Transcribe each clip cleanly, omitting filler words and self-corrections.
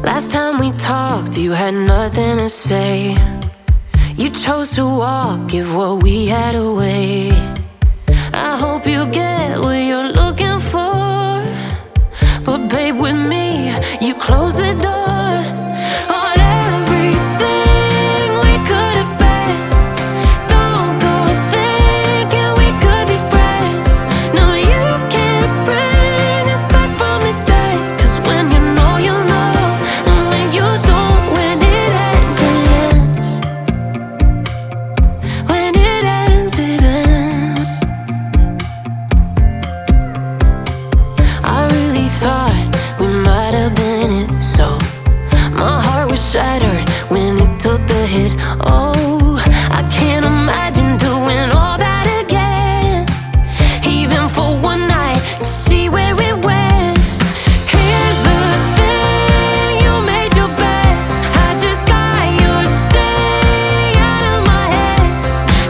Last time we talked, you had nothing to say. You chose to walk, give what we had away. I hope you get what you're looking for, but babe, with me, you close the door on everything we could have been. Don't go thinking we could be friends. No, you can't bring us back from the dead. 'Cause when you know, you know, and when you don't, when it ends, it ends. When it ends, it ends. I really thought we might have been it, so my heart was shattered when it took the hit. Oh, I can't imagine doing all that again, even for one night to see where it went. Here's the thing, you made your bed, I just got your stay out of my head.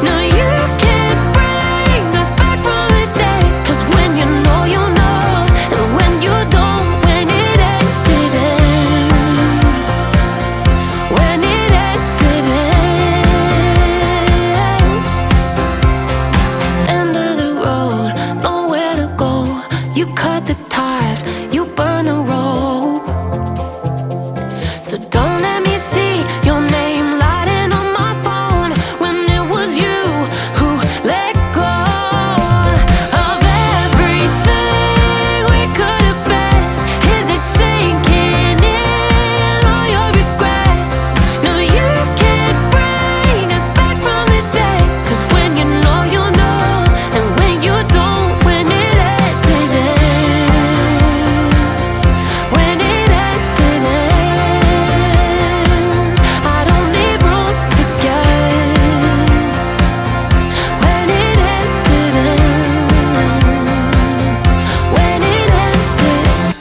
No, you can't bring us back from the dead. 'Cause when you know, you know, and when you don't, when it ends, it ends. When it ends, it ends. End of the road, nowhere to go. You cut the ties, you burn the rope. So don't let me see your name lighting on my phone when it was you who let go of everything we could have been. Is it sinking in all your regret? No, you can't bring us back from the dead. 'Cause when you know, you know, and when you don't, when it ends, it ends. When it ends, it ends. I don't leave room to guess. When it ends, it ends. When it ends, it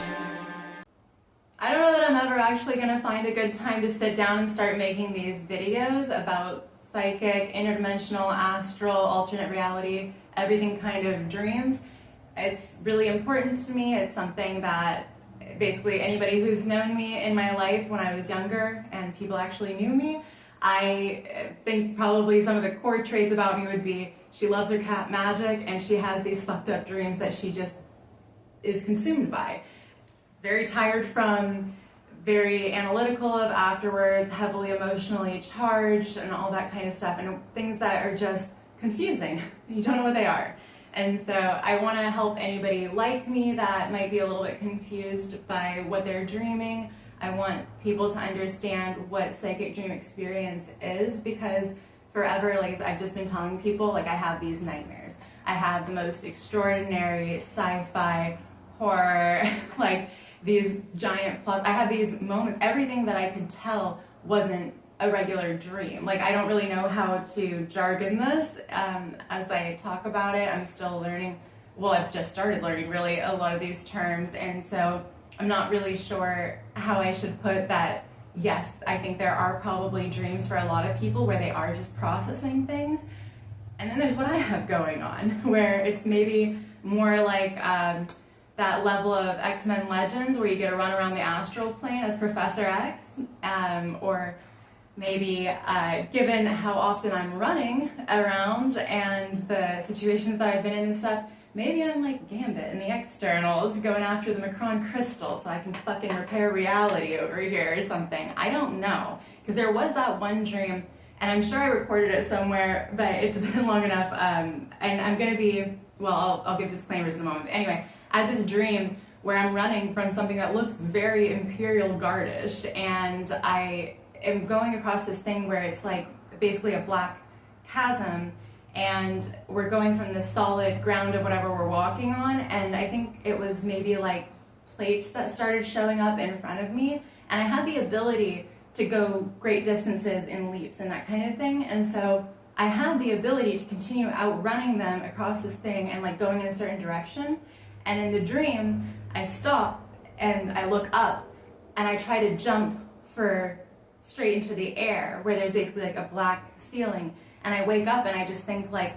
I don't know that I'm ever actually going to find a good time to sit down and start making these videos about psychic, interdimensional, astral, alternate reality, everything kind of dreams. It's really important to me. It's something that basically anybody who's known me in my life when I was younger and people actually knew me, I think probably some of the core traits about me would be she loves her cat Magic and she has these fucked up dreams that she just is consumed by. Very tired from, very analytical of afterwards, heavily emotionally charged and all that kind of stuff, and things that are just confusing. You don't know what they are. And so I want to help anybody like me that might be a little bit confused by what they're dreaming. I want people to understand what psychic dream experience is, because forever, like I've just been telling people, like I have these nightmares. I have the most extraordinary sci-fi horror, like these giant plots. I have these moments, everything that I could tell wasn't a regular dream. Like I don't really know how to jargon this as I talk about it. I'm still learning. Well, I've just started learning really a lot of these terms, and so I'm not really sure how I should put that. Yes, I think there are probably dreams for a lot of people where they are just processing things. And then there's what I have going on, where it's maybe more like that level of X-Men Legends where you get to run around the astral plane as Professor X, or maybe given how often I'm running around and the situations that I've been in and stuff, maybe I'm like Gambit in the externals going after the Macron crystal so I can fucking repair reality over here or something. I don't know, because there was that one dream, and I'm sure I recorded it somewhere, but it's been long enough, and I'm gonna be, well, I'll give disclaimers in a moment. Anyway, I had this dream where I'm running from something that looks very Imperial Guardish, and I am going across this thing where it's like basically a black chasm, and we're going from the solid ground of whatever we're walking on, and I think it was maybe like plates that started showing up in front of me, and I had the ability to go great distances in leaps and that kind of thing, and so I had the ability to continue outrunning them across this thing and like going in a certain direction. And in the dream, I stop and I look up and I try to jump for straight into the air where there's basically like a black ceiling. And I wake up and I just think like,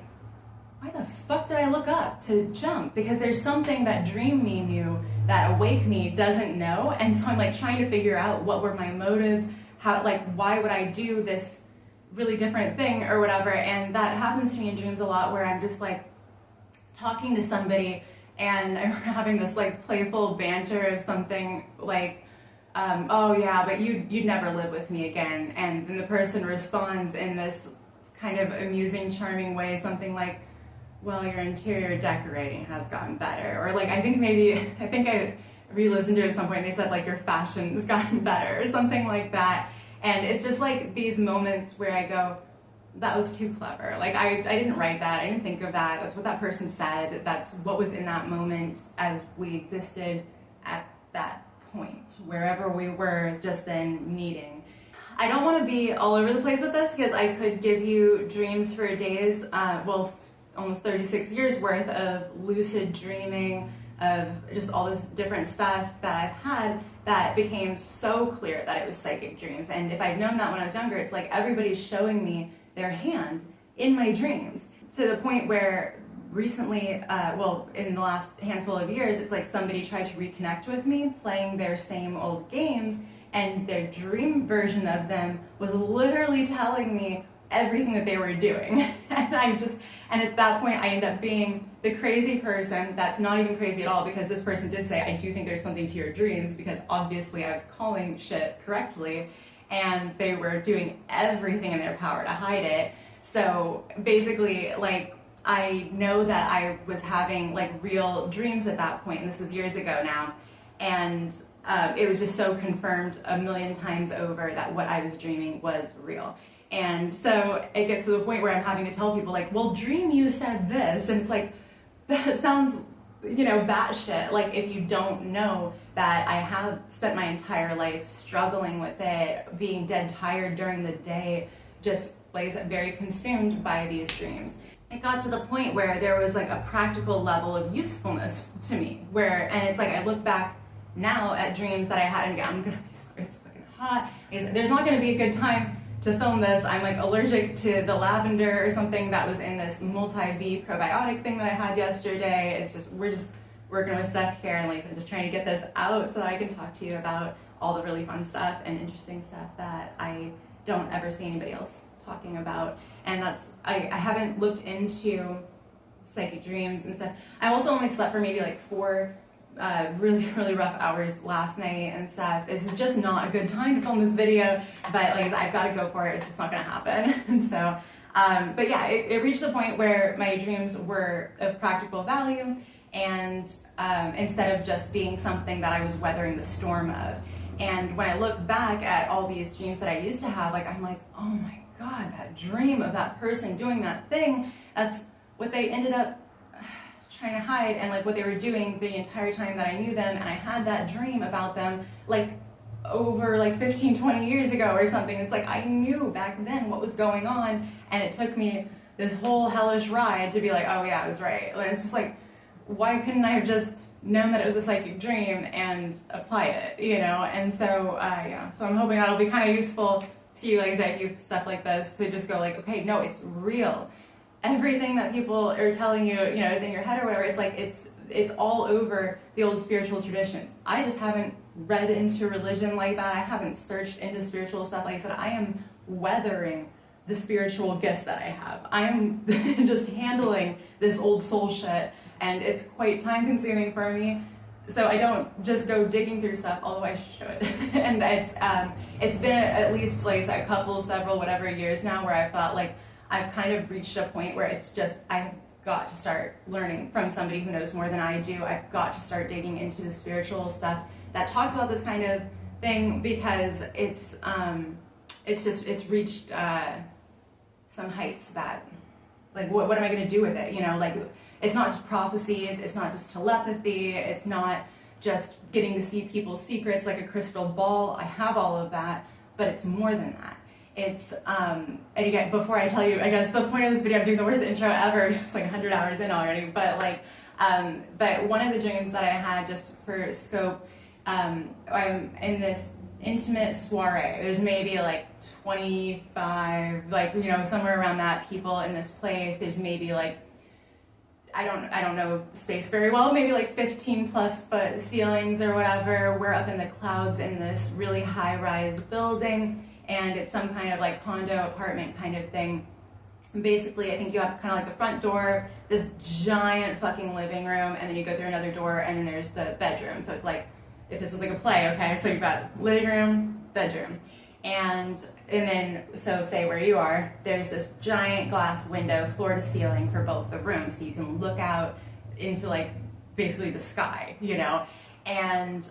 why the fuck did I look up to jump? Because there's something that Dream Me knew that awake me doesn't know. And so I'm like trying to figure out what were my motives, how, like, why would I do this really different thing or whatever. And that happens to me in dreams a lot, where I'm just like talking to somebody and I'm having this like playful banter of something like, oh yeah, but you'd never live with me again. And then the person responds in this kind of amusing, charming way, something like, well, your interior decorating has gotten better. Or like, I think I re-listened to it at some point and they said like, your fashion has gotten better or something like that. And it's just like these moments where I go, that was too clever. Like I didn't write that, I didn't think of that, that's what that person said, that's what was in that moment as we existed at that point, wherever we were just then meeting. I don't want to be all over the place with this because I could give you dreams for days, well, almost 36 years worth of lucid dreaming, of just all this different stuff that I've had that became so clear that it was psychic dreams. And if I'd known that when I was younger, it's like everybody's showing me their hand in my dreams, to the point where recently, well, in the last handful of years, it's like somebody tried to reconnect with me playing their same old games, and their dream version of them was literally telling me everything that they were doing. And at that point I end up being the crazy person that's not even crazy at all, because this person did say, I do think there's something to your dreams, because obviously I was calling shit correctly, and they were doing everything in their power to hide it. So basically, like, I know that I was having like real dreams at that point, and this was years ago now, and it was just so confirmed a million times over that what I was dreaming was real. And so it gets to the point where I'm having to tell people like, well, dream you said this, and it's like, that sounds, you know, batshit. Like, if you don't know that I have spent my entire life struggling with it, being dead tired during the day, just like very consumed by these dreams. It got to the point where there was like a practical level of usefulness to me, where, and it's like I look back now at dreams that I had and go, I'm gonna be sorry, it's fucking hot. There's not gonna be a good time to film this. I'm like allergic to the lavender or something that was in this multi-V probiotic thing that I had yesterday. It's just, we're just working with stuff here, and like I'm just trying to get this out so that I can talk to you about all the really fun stuff and interesting stuff that I don't ever see anybody else talking about. And that's, I haven't looked into psychic dreams and stuff. I also only slept for maybe like 4 really rough hours last night and stuff. This is just not a good time to film this video, but like I've got to go for it. It's just not gonna happen. And so, but yeah, it reached a point where my dreams were of practical value, and instead of just being something that I was weathering the storm of. And when I look back at all these dreams that I used to have, like I'm like, oh my God, that dream of that person doing that thing, that's what they ended up trying to hide, and like what they were doing the entire time that I knew them. And I had that dream about them like over like 15-20 years ago or something. It's like I knew back then what was going on, and it took me this whole hellish ride to be like, oh yeah, I was right. Like, it's just like, why couldn't I have just known that it was a psychic dream and applied it, you know? And so yeah, so I'm hoping that'll be kind of useful to you, like I say, you stuff like this, to just go like, okay, no, it's real. Everything that people are telling you, you know, is in your head or whatever. It's like, it's all over the old spiritual tradition. I just haven't read into religion like that. I haven't searched into spiritual stuff. Like I said, I am weathering the spiritual gifts that I have. I am just handling this old soul shit, and it's quite time consuming for me. So I don't just go digging through stuff, although I should. And it's been at least like a couple, several, whatever years now where I felt like I've kind of reached a point where it's just, I've got to start learning from somebody who knows more than I do. I've got to start digging into the spiritual stuff that talks about this kind of thing, because it's reached some heights that, like, what am I going to do with it? You know, like, it's not just prophecies, it's not just telepathy, it's not just getting to see people's secrets like a crystal ball. I have all of that, but it's more than that. It's, and again, before I tell you, I guess the point of this video, I'm doing the worst intro ever, it's like 100 hours in already, but like, but one of the dreams that I had, just for scope, I'm in this intimate soiree. There's maybe like 25, like, you know, somewhere around that, people in this place. There's maybe like I don't know space very well, maybe like 15 plus foot ceilings or whatever. We're up in the clouds in this really high rise building, and it's some kind of like condo apartment kind of thing. Basically, I think you have kind of like the front door, this giant fucking living room, and then you go through another door, and then there's the bedroom. So it's like, if this was like a play, okay? So you've got living room, bedroom. And then, so say where you are, there's this giant glass window, floor to ceiling for both the rooms. So you can look out into like basically the sky, you know? And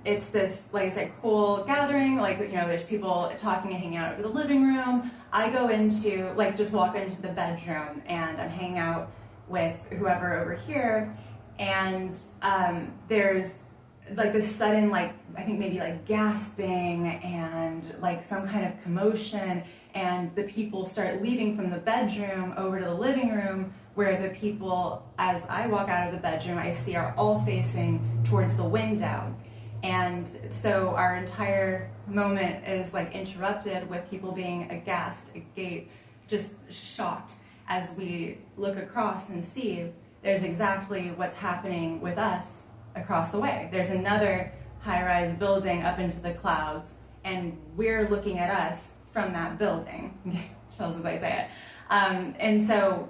it's this, like I said, cool gathering, like, you know, there's people talking and hanging out over the living room. I go into, like, just walk into the bedroom, and I'm hanging out with whoever over here, and there's like this sudden, like, I think maybe like gasping and like some kind of commotion, and the people start leaving from the bedroom over to the living room, where the people, as I walk out of the bedroom, I see are all facing towards the window. And so our entire moment is like interrupted with people being aghast, agape, just shocked, as we look across and see there's exactly what's happening with us across the way. There's another high-rise building up into the clouds, and we're looking at us from that building. Chills as I say it. And so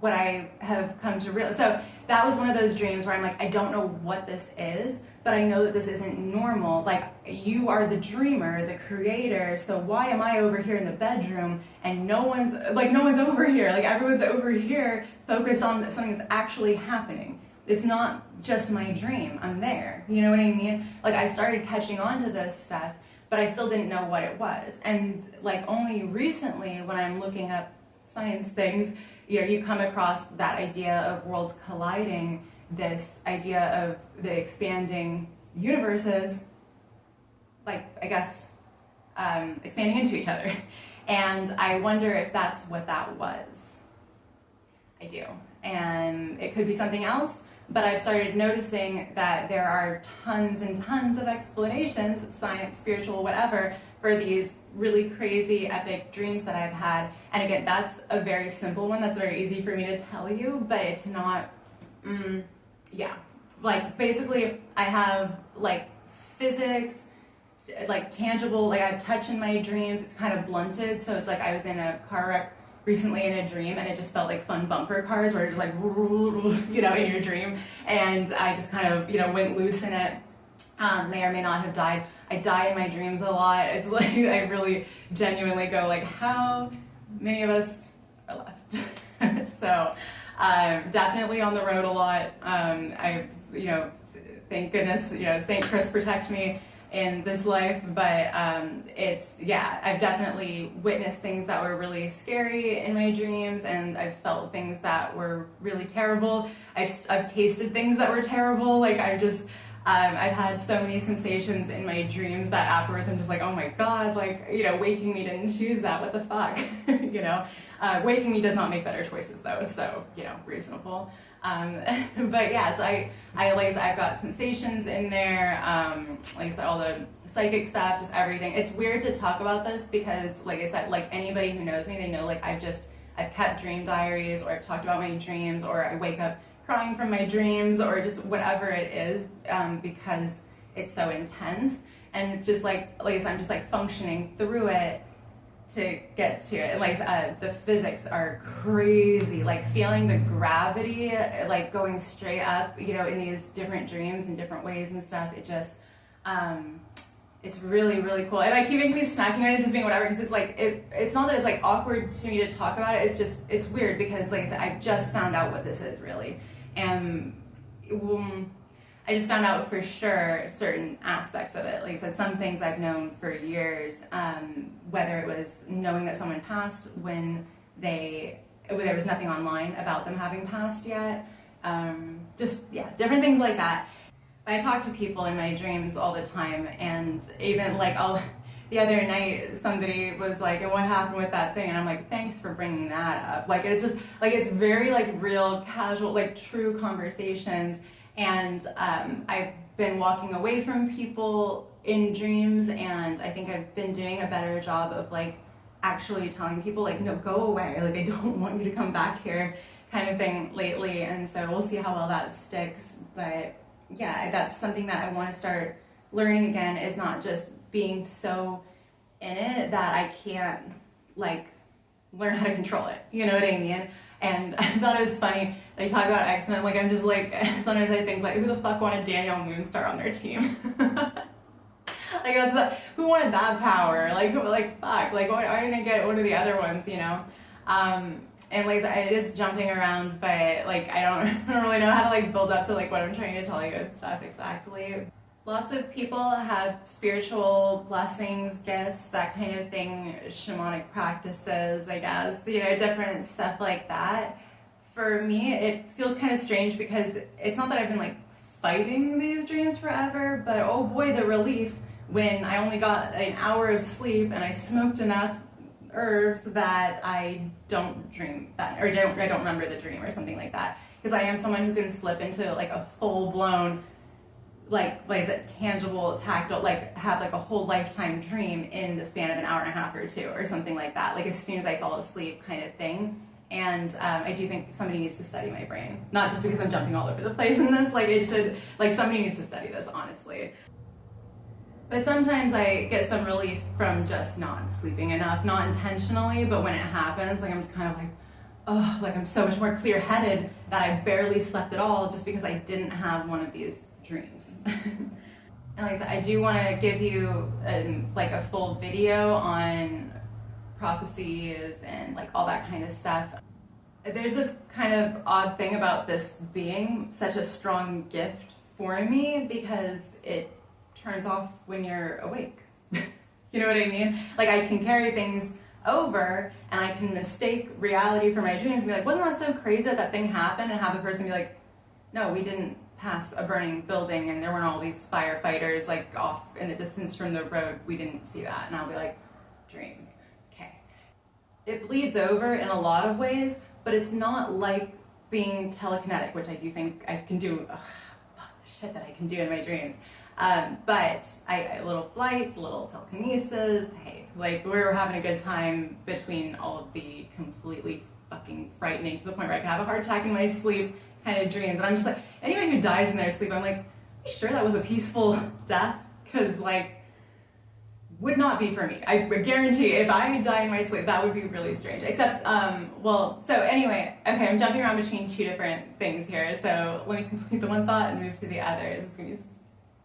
what I have come to realize, so that was one of those dreams where I'm like, I don't know what this is, but I know that this isn't normal. Like, you are the dreamer, the creator, so why am I over here in the bedroom and no one's over here? Like, everyone's over here focused on something that's actually happening. It's not just my dream, I'm there. You know what I mean? Like, I started catching on to this stuff, but I still didn't know what it was. And like, only recently, when I'm looking up science things, you know, you come across that idea of worlds colliding, this idea of the expanding universes, like, I guess, expanding into each other. And I wonder if that's what that was. I do. And it could be something else, but I've started noticing that there are tons and tons of explanations, science, spiritual, whatever, for these really crazy, epic dreams that I've had. And again, that's a very simple one. That's very easy for me to tell you, but it's not, yeah. Like, basically, I have, like, physics, like, tangible, like, I have touch in my dreams. It's kind of blunted, so it's like I was in a car wreck recently in a dream, and it just felt like fun bumper cars where you're just like, you know, in your dream. And I just kind of, you know, went loose in it. May or may not have died. I die in my dreams a lot. It's like, I really genuinely go like, how many of us are left? So, definitely on the road a lot. I, you know, thank goodness, you know, St. Chris protect me in this life, but it's, yeah, I've definitely witnessed things that were really scary in my dreams, and I've felt things that were really terrible. I've tasted things that were terrible. Like, I've had so many sensations in my dreams that afterwards I'm just like, oh my God, like, you know, waking me didn't choose that, what the fuck, you know? Waking me does not make better choices though, so, you know, reasonable. But yeah, so I've got sensations in there, like I said, all the psychic stuff, just everything. It's weird to talk about this because, like I said, like anybody who knows me, they know, like, I've kept dream diaries, or I've talked about my dreams, or I wake up crying from my dreams, or just whatever it is, because it's so intense. And it's just like I said, I'm just like functioning through it to get to it. And like the physics are crazy, like feeling the gravity, like going straight up, you know, in these different dreams in different ways and stuff. It just, it's really, really cool. And I keep making these smacking at it, just being whatever, because it's like, it's not that it's like awkward to me to talk about it, it's just, it's weird because, like I said, I've just found out what this is really. And I just found out for sure certain aspects of it. Like I said, some things I've known for years, whether it was knowing that someone passed when there was nothing online about them having passed yet, just, yeah, different things like that. I talk to people in my dreams all the time, and even like the other night somebody was like, and what happened with that thing? And I'm like, thanks for bringing that up. Like, it's just like, it's very like real, casual, like true conversations. And I've been walking away from people in dreams, and I think I've been doing a better job of like actually telling people like, no, go away. Like, I don't want you to come back here, kind of thing lately, and so we'll see how well that sticks. But yeah, that's something that I want to start learning again, is not just being so in it that I can't like learn how to control it, you know what I mean? And I thought it was funny, they talk about X-Men, like I'm just like, sometimes I think like, who the fuck wanted Danielle Moonstar on their team? Like that's who wanted that power? Like fuck, like why didn't I get one of the other ones, you know? And like it is jumping around, but like I don't really know how to like build up to like what I'm trying to tell you and stuff exactly. Lots of people have spiritual blessings, gifts, that kind of thing, shamanic practices, I guess, you know, different stuff like that. For me, it feels kind of strange because it's not that I've been like fighting these dreams forever, but oh boy, the relief when I only got an hour of sleep and I smoked enough herbs that I don't dream that, or I don't remember the dream or something like that. Because I am someone who can slip into like a full-blown, like is it, tangible, tactile, like have like a whole lifetime dream in the span of an hour and a half or two or something like that, like as soon as I fall asleep kind of thing. And I do think somebody needs to study my brain, not just because I'm jumping all over the place in this, like it should, like somebody needs to study this, honestly. But sometimes I get some relief from just not sleeping enough, not intentionally, but when it happens, like I'm just kind of like, oh, like I'm so much more clear-headed that I barely slept at all just because I didn't have one of these dreams. And like I said, I do want to give you like a full video on prophecies and like all that kind of stuff. There's this kind of odd thing about this being such a strong gift for me because it turns off when you're awake. You know what I mean? Like I can carry things over and I can mistake reality for my dreams and be like, wasn't that so crazy that that thing happened? And have the person be like, no, we didn't pass a burning building and there weren't all these firefighters like off in the distance from the road. We didn't see that. And I'll be like, dream. Okay. It bleeds over in a lot of ways, but it's not like being telekinetic, which I do think I can do. Shit that I can do in my dreams. But I little flights, little telekinesis, hey, like we were having a good time between all of the completely fucking frightening to the point where I could have a heart attack in my sleep kind of dreams. And I'm just like, anyone who dies in their sleep, I'm like, are you sure that was a peaceful death? Because like, would not be for me. I guarantee if I die in my sleep, that would be really strange. Except, well, so anyway, okay, I'm jumping around between two different things here. So let me complete the one thought and move to the other. This is gonna be,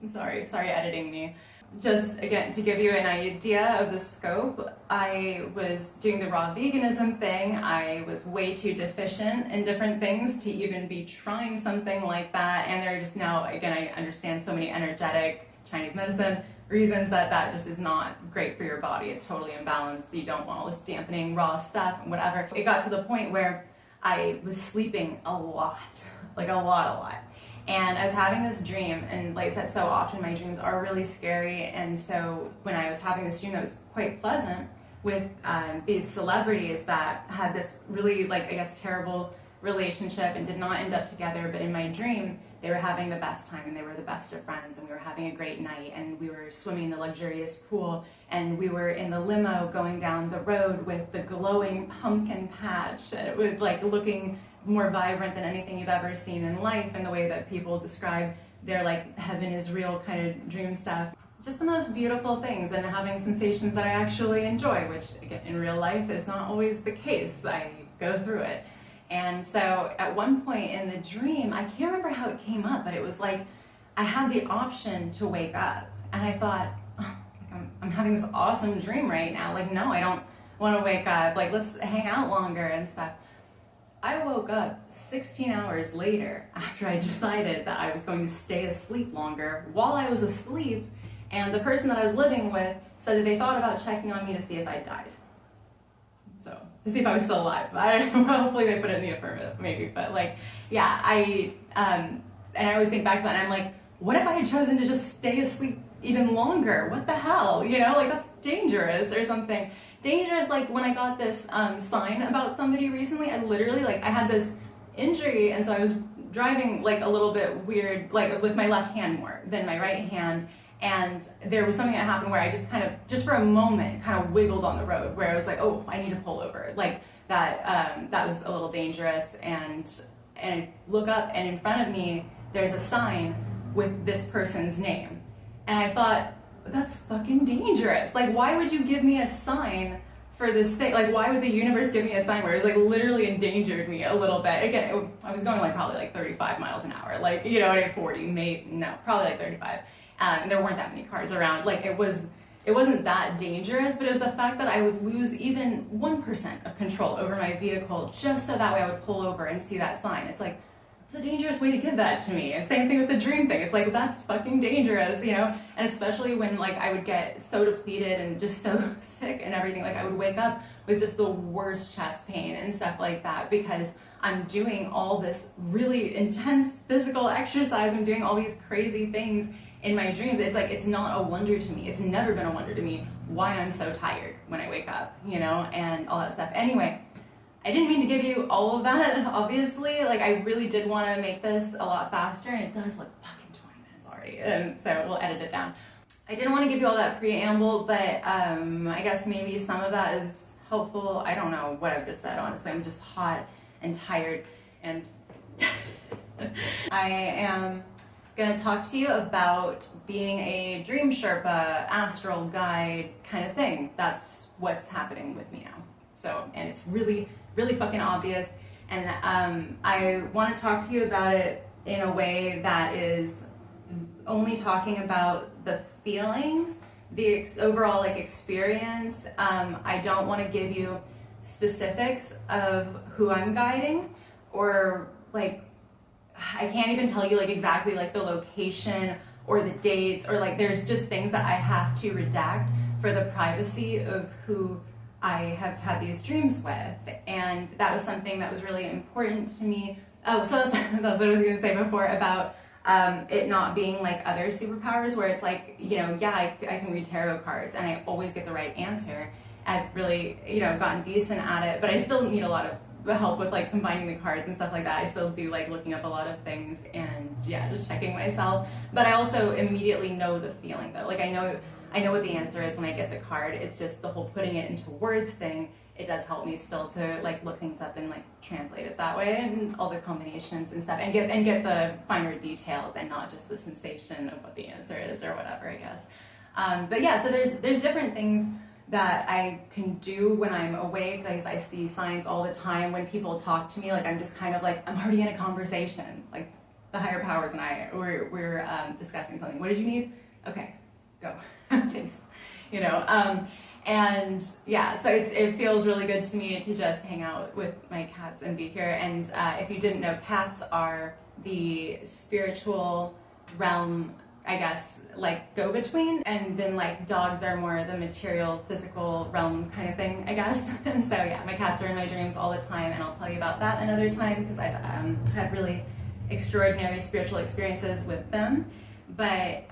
I'm sorry editing me. Just again, to give you an idea of the scope, I was doing the raw veganism thing. I was way too deficient in different things to even be trying something like that. And there are just now, again, I understand so many energetic Chinese medicine reasons that just is not great for your body. It's totally imbalanced. You don't want all this dampening raw stuff and whatever. It got to the point where I was sleeping a lot, like a lot. And I was having this dream, and like I said, so often my dreams are really scary. And so when I was having this dream that was quite pleasant with these celebrities that had this really, like, I guess, terrible relationship and did not end up together, but in my dream, they were having the best time and they were the best of friends and we were having a great night and we were swimming in the luxurious pool and we were in the limo going down the road with the glowing pumpkin patch. It was like looking more vibrant than anything you've ever seen in life, and the way that people describe their like heaven is real kind of dream stuff. Just the most beautiful things, and having sensations that I actually enjoy, which again in real life is not always the case. I go through it. And so at one point in the dream, I can't remember how it came up, but it was like I had the option to wake up, and I thought, oh, like I'm having this awesome dream right now. Like, no, I don't want to wake up. Like, let's hang out longer and stuff. I woke up 16 hours later after I decided that I was going to stay asleep longer while I was asleep, and the person that I was living with said that they thought about checking on me to see if I died. So, to see if I was still alive. I don't know, hopefully they put it in the affirmative, maybe, but like, yeah, and I always think back to that and I'm like, what if I had chosen to just stay asleep even longer? What the hell, you know, like that's dangerous or something. Dangerous, like when I got this sign about somebody recently, I literally, like, I had this injury, and so I was driving, like, a little bit weird, like, with my left hand more than my right hand, And there was something that happened where I just kind of, just for a moment, kind of wiggled on the road where I was like, oh, I need to pull over. Like that was a little dangerous. And I look up, and in front of me, there's a sign with this person's name. And I thought, that's fucking dangerous. Like, why would you give me a sign for this thing? Like, why would the universe give me a sign where it was like literally endangered me a little bit? Again, I was going like probably like 35 miles an hour, like, you know, at 40, probably like 35. And there weren't that many cars around. Like, it wasn't that dangerous, but it was the fact that I would lose even 1% of control over my vehicle just so that way I would pull over and see that sign. It's like, it's a dangerous way to give that to me. And same thing with the dream thing. It's like, that's fucking dangerous, you know? And especially when like I would get so depleted and just so sick and everything, like I would wake up with just the worst chest pain and stuff like that because I'm doing all this really intense physical exercise. I'm doing all these crazy things in my dreams. It's like, it's not a wonder to me. It's never been a wonder to me why I'm so tired when I wake up, you know, and all that stuff. Anyway, I didn't mean to give you all of that, obviously. Like, I really did want to make this a lot faster, and it does look fucking 20 minutes already, and so we'll edit it down. I didn't want to give you all that preamble, but I guess maybe some of that is helpful. I don't know what I've just said, honestly. I'm just hot and tired, and I am going to talk to you about being a dream Sherpa, astral guide kind of thing. That's what's happening with me now. So, and it's really, really fucking obvious. And I want to talk to you about it in a way that is only talking about the feelings, the overall like experience. I don't want to give you specifics of who I'm guiding, or like, I can't even tell you like exactly like the location or the dates, or like there's just things that I have to redact for the privacy of who I have had these dreams with. And that was something that was really important to me. Oh, so that's what I was going to say before about it not being like other superpowers where it's like, you know, yeah, I can read tarot cards and I always get the right answer. I've really, you know, gotten decent at it, but I still need a lot of help with like combining the cards and stuff like that. I still do like looking up a lot of things and yeah, just checking myself. But I also immediately know the feeling though. Like I know what the answer is when I get the card. It's just the whole putting it into words thing. It does help me still to like look things up and like translate it that way and all the combinations and stuff and get the finer details and not just the sensation of what the answer is or whatever, I guess. But yeah, so there's different things that I can do when I'm awake. Like I see signs all the time when people talk to me. Like I'm just kind of like I'm already in a conversation. Like the higher powers and I we're discussing something. What did you need? Okay, go. Thanks. You know. And yeah, so it feels really good to me to just hang out with my cats and be here. And if you didn't know, cats are the spiritual realm, I guess, like go-between, and then like dogs are more the material, physical realm kind of thing, I guess. And so yeah, my cats are in my dreams all the time, and I'll tell you about that another time because I've had really extraordinary spiritual experiences with them. But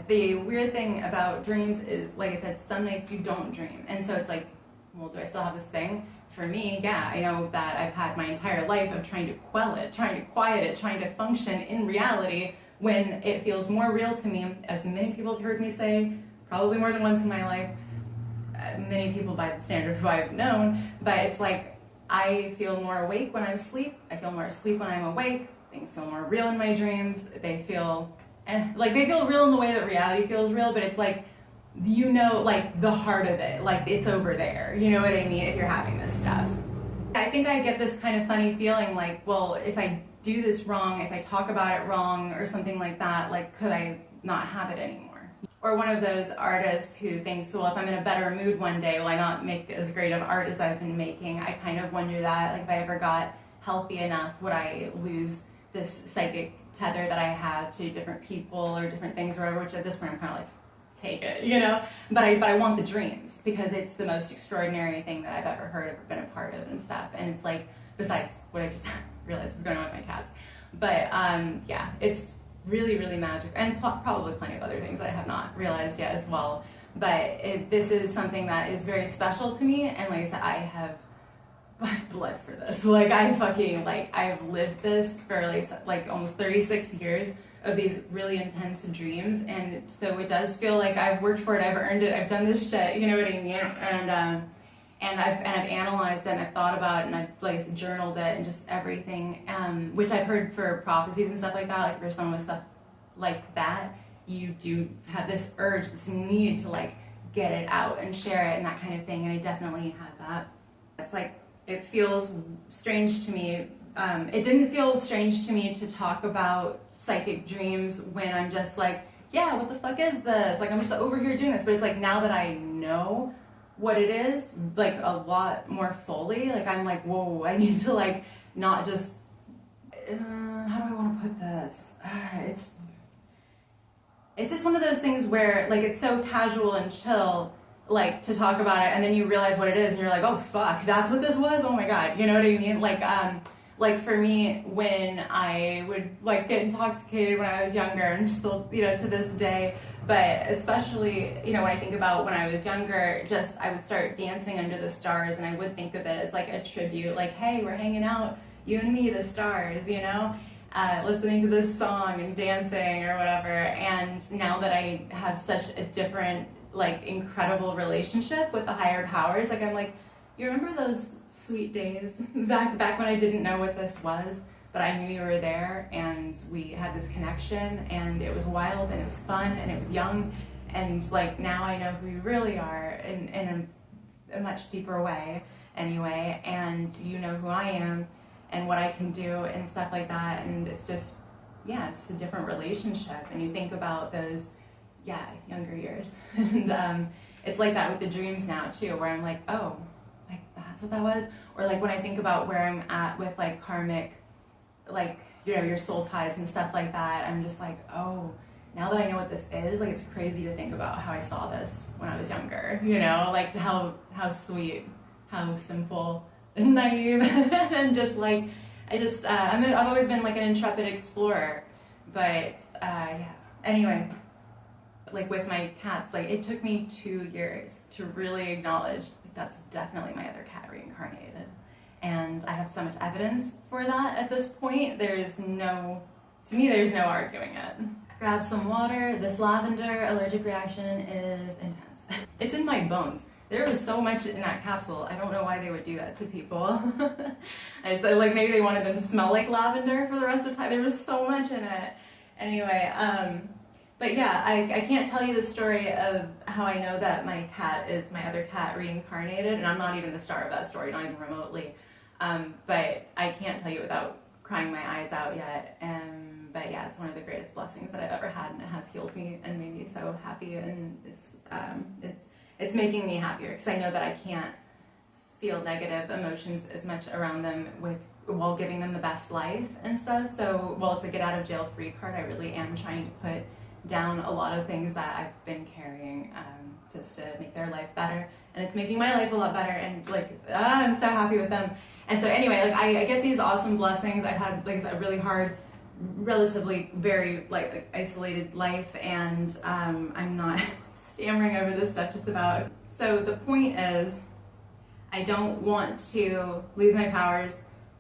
the weird thing about dreams is, like I said, some nights you don't dream. And so it's like, well, do I still have this thing? For me, yeah, I know that I've had my entire life of trying to quell it, trying to quiet it, trying to function in reality when it feels more real to me, as many people have heard me say, probably more than once in my life, many people by the standard who I've known, but it's like, I feel more awake when I'm asleep, I feel more asleep when I'm awake, things feel more real in my dreams, they feel real in the way that reality feels real, but it's like, you know, like the heart of it, like it's over there, you know what I mean, if you're having this stuff. I think I get this kind of funny feeling like, well, if I do this wrong, if I talk about it wrong or something like that, like could I not have it anymore? Or one of those artists who thinks, well, if I'm in a better mood one day, will I not make as great of art as I've been making? I kind of wonder that, like if I ever got healthy enough, would I lose this psychic tether that I have to different people or different things or whatever, which at this point I'm kind of like, take it, you know? But I want the dreams because it's the most extraordinary thing that I've ever heard, ever been a part of and stuff. And it's like, besides what I just realized was going on with my cats. But yeah, it's really, really magical. And probably plenty of other things that I have not realized yet as well. But this is something that is very special to me. And like I said, I've bled for this. Like I've lived this for like almost 36 years of these really intense dreams, and so it does feel like I've worked for it, I've earned it, I've done this shit, you know what I mean? And I've analyzed it, and I've thought about it, and I've like journaled it, and just everything, which I've heard for prophecies and stuff like that. Like for someone with stuff like that, you do have this urge, this need to like get it out and share it and that kind of thing. And I definitely had that. It's like, it feels strange to me. It didn't feel strange to me to talk about psychic dreams when I'm just like, yeah, what the fuck is this? Like, I'm just over here doing this. But it's like, now that I know what it is, like a lot more fully, like I'm like, whoa, I need to like not just, how do I want to put this? It's just one of those things where like it's so casual and chill, like to talk about it, and then you realize what it is and you're like, oh fuck, that's what this was? Oh my god, you know what I mean? Like for me, when I would like get intoxicated when I was younger, and still, you know, to this day, but especially, you know, when I think about when I was younger, just I would start dancing under the stars, and I would think of it as like a tribute, like, hey, we're hanging out, you and me, the stars, you know, listening to this song and dancing or whatever. And now that I have such a different, like, incredible relationship with the higher powers, like I'm like, you remember those sweet days back when I didn't know what this was, but I knew you were there, and we had this connection, and it was wild, and it was fun, and it was young, and like now I know who you really are in a much deeper way anyway, and you know who I am and what I can do and stuff like that. And it's just, yeah, it's just a different relationship. And you think about those, yeah, younger years. And it's like that with the dreams now too, where I'm like, oh, like that's what that was. Or like when I think about where I'm at with like karmic, like, you know, your soul ties and stuff like that, I'm just like, oh, now that I know what this is, like it's crazy to think about how I saw this when I was younger, you know, like how sweet, how simple and naive, and just like, I've always been like an intrepid explorer, but yeah, anyway, like with my cats, like it took me 2 years to really acknowledge like, that's definitely my other cat reincarnated. And I have so much evidence for that at this point. To me, there's no arguing it. Grab some water. This lavender allergic reaction is intense. It's in my bones. There was so much in that capsule. I don't know why they would do that to people. I said, like, maybe they wanted them to smell like lavender for the rest of the time. There was so much in it. Anyway, but yeah, I can't tell you the story of how I know that my cat is my other cat reincarnated, and I'm not even the star of that story, not even remotely. But I can't tell you without crying my eyes out yet. But yeah, it's one of the greatest blessings that I've ever had, and it has healed me and made me so happy, and it's making me happier, because I know that I can't feel negative emotions as much around them while giving them the best life and stuff. So while it's a get out of jail free card, I really am trying to put down a lot of things that I've been carrying just to make their life better, and it's making my life a lot better, and like I'm so happy with them. And so anyway, like I get these awesome blessings. I've had like a really hard, relatively very like isolated life, and I'm not stammering over this stuff just about. So the point is, I don't want to lose my powers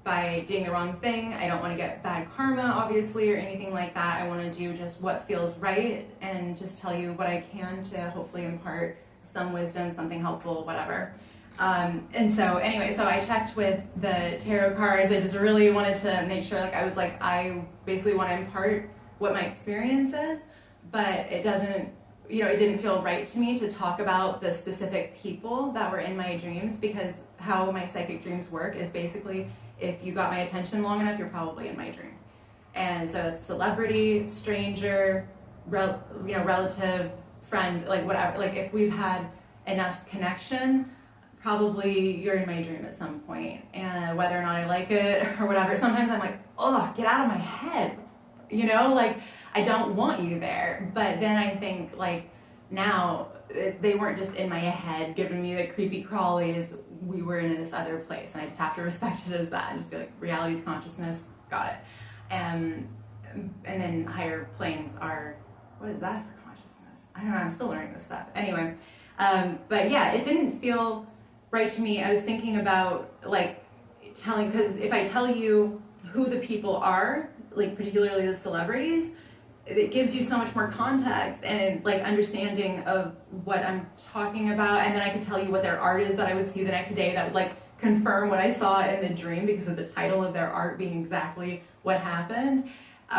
by doing the wrong thing. I don't want to get bad karma, obviously, or anything like that. I want to do just what feels right and just tell you what I can to hopefully impart some wisdom, something helpful, whatever. And so anyway, so I checked with the tarot cards. I just really wanted to make sure, like, I was like, I basically want to impart what my experience is, but it doesn't, you know, it didn't feel right to me to talk about the specific people that were in my dreams, because how my psychic dreams work is basically, if you got my attention long enough, you're probably in my dream. And so it's celebrity, stranger, relative, friend, like whatever. Like if we've had enough connection, probably you're in my dream at some point. And whether or not I like it or whatever, sometimes I'm like, oh, get out of my head. You know, like I don't want you there. But then I think like now they weren't just in my head giving me the creepy crawlies. We were in this other place, and I just have to respect it as that and just be like, reality's consciousness, got it. And then higher planes are, what is that for consciousness? I don't know, I'm still learning this stuff. Anyway, but yeah, it didn't feel right to me. I was thinking about like because if I tell you who the people are, like particularly the celebrities, it gives you so much more context and like understanding of what I'm talking about. And then I could tell you what their art is that I would see the next day that would like confirm what I saw in the dream because of the title of their art being exactly what happened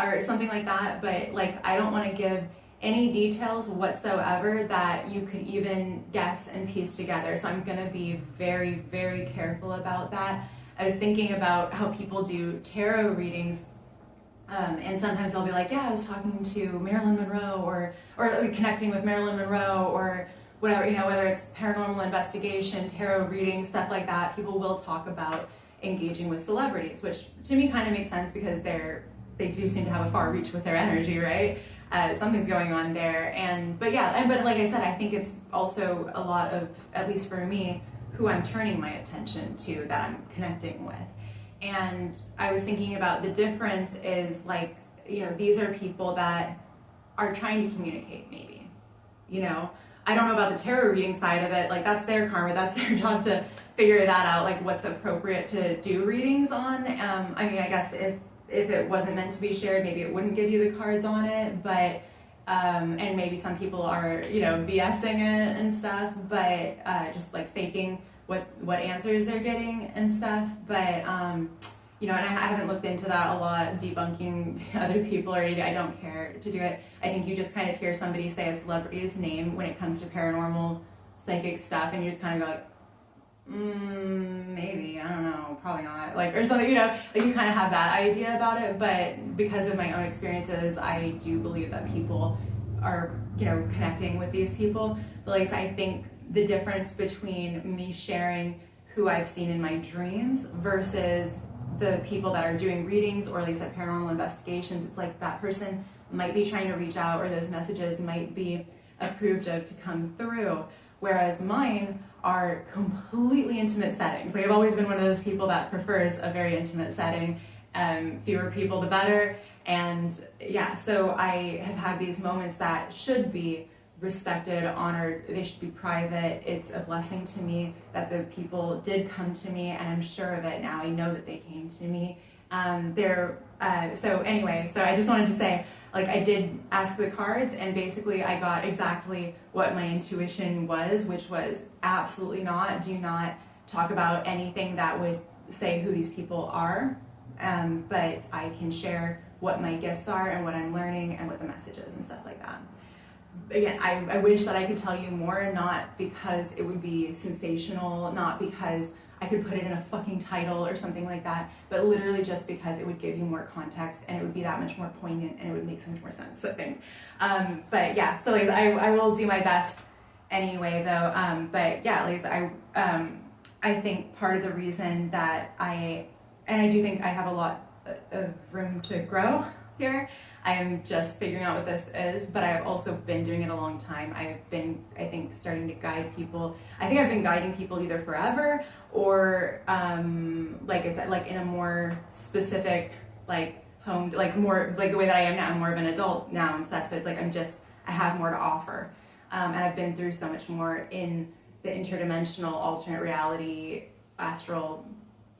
or something like that. But like, I don't want to give any details whatsoever that you could even guess and piece together. So I'm going to be very, very careful about that. I was thinking about how people do tarot readings, and sometimes they'll be like, yeah, I was talking to Marilyn Monroe or connecting with Marilyn Monroe or whatever, you know, whether it's paranormal investigation, tarot reading, stuff like that. People will talk about engaging with celebrities, which to me kind of makes sense because they do seem to have a far reach with their energy, right? Something's going on there. But like I said, I think it's also a lot of, at least for me, who I'm turning my attention to that I'm connecting with. And I was thinking about the difference is like, you know, these are people that are trying to communicate maybe, you know. I don't know about the tarot reading side of it, like that's their karma, that's their job to figure that out, like what's appropriate to do readings on. I mean, I guess if it wasn't meant to be shared, maybe it wouldn't give you the cards on it, but and maybe some people are, you know, BSing it and stuff, but just like faking what answers they're getting and stuff. But you know, and I haven't looked into that a lot, debunking other people or anything. I don't care to do it. I think you just kind of hear somebody say a celebrity's name when it comes to paranormal psychic stuff, and you just kind of go like, maybe, I don't know, probably not, like, or something, you know, like you kind of have that idea about it. But because of my own experiences, I do believe that people are, you know, connecting with these people. But like I think the difference between me sharing who I've seen in my dreams versus the people that are doing readings or like I said paranormal investigations, it's like that person might be trying to reach out or those messages might be approved of to come through, whereas mine are completely intimate settings. Like I've always been one of those people that prefers a very intimate setting, fewer people the better. And yeah, so I have had these moments that should be respected, honored, they should be private. It's a blessing to me that the people did come to me, and I'm sure of it now. I know that they came to me. So anyway, so I just wanted to say, like, I did ask the cards, and basically I got exactly what my intuition was, which was absolutely not, do not talk about anything that would say who these people are, but I can share what my gifts are and what I'm learning and what the message is and stuff like that. Again, I wish that I could tell you more, not because it would be sensational, not because I could put it in a fucking title or something like that, but literally just because it would give you more context and it would be that much more poignant and it would make so much more sense, I think. But yeah, so like, I will do my best anyway though. But yeah, at least I think part of the reason that I do think I have a lot of room to grow here. I am just figuring out what this is, but I've also been doing it a long time. I've been, I think, starting to guide people. I think I've been guiding people either forever or, like I said, like in a more specific, like home, like more, like the way that I am now, I'm more of an adult now and stuff. So it's like, I have more to offer. And I've been through so much more in the interdimensional, alternate reality, astral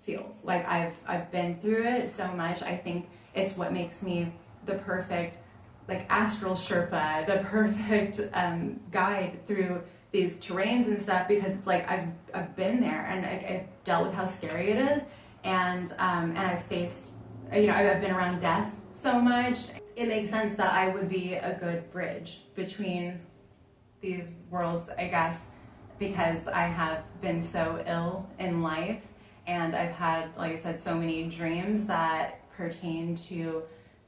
fields. Like I've been through it so much. I think it's what makes me the perfect, like, astral Sherpa, the perfect guide through these terrains and stuff, because it's like I've been there and I've dealt with how scary it is, and I've faced, you know, I've been around death so much. It makes sense that I would be a good bridge between these worlds, I guess, because I have been so ill in life, and I've had, like I said, so many dreams that pertain to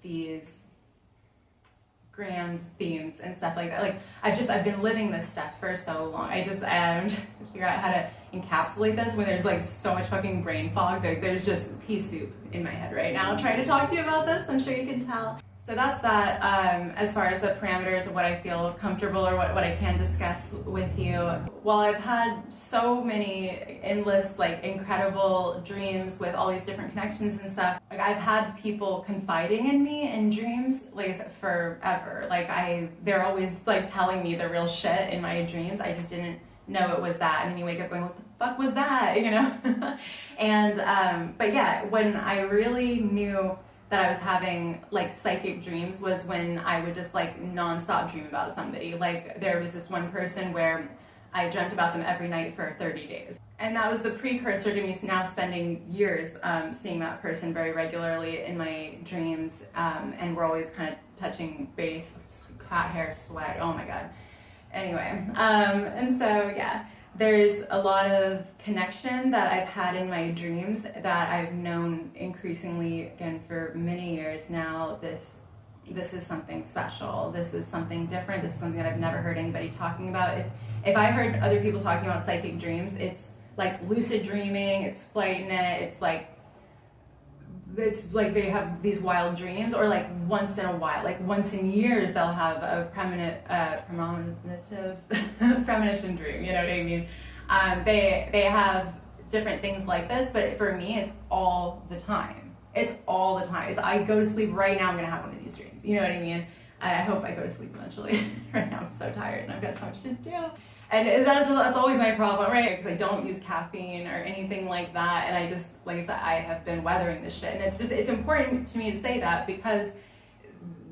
these grand themes and stuff like that. Like I've been living this stuff for so long. I just figure out how to encapsulate this when there's like so much fucking brain fog. There's just pea soup in my head right now trying to talk to you about this. I'm sure you can tell. So that's that, as far as the parameters of what I feel comfortable or what I can discuss with you. While I've had so many endless, like, incredible dreams with all these different connections and stuff, like, I've had people confiding in me in dreams, like I said, forever. Like, they're always, like, telling me the real shit in my dreams. I just didn't know it was that. And then you wake up going, what the fuck was that, you know? And, but yeah, when I really knew that I was having like psychic dreams was when I would just like nonstop dream about somebody. Like there was this one person where I dreamt about them every night for 30 days. And that was the precursor to me now spending years seeing that person very regularly in my dreams. And we're always kind of touching base, cat hair, sweat, oh my God. Anyway, and so yeah, there's a lot of connection that I've had in my dreams that I've known increasingly, again, for many years now. This is something special. This is something different. This is something that I've never heard anybody talking about. If I heard other people talking about psychic dreams, it's like lucid dreaming, it's flight in it, it's like they have these wild dreams, or like once in a while, like once in years, they'll have a premonition dream, you know what I mean? They have different things like this, but for me, it's all the time. It's all the time. I go to sleep right now, I'm gonna have one of these dreams, you know what I mean? I hope I go to sleep eventually. Right now I'm so tired and I've got so much to do. And that's always my problem, right? Because I don't use caffeine or anything like that. And I just, like I said, I have been weathering this shit. And it's important to me to say that because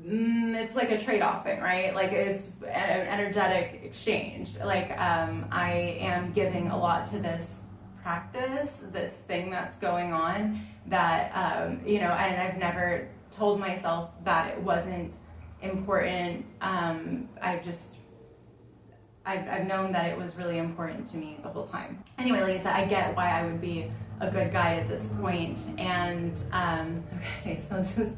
it's like a trade-off thing, right? Like it's an energetic exchange. Like I am giving a lot to this practice, this thing that's going on that, you know, and I've never told myself that it wasn't important. I've known that it was really important to me the whole time. Anyway, like I said, I get why I would be a good guide at this point. And okay, so this is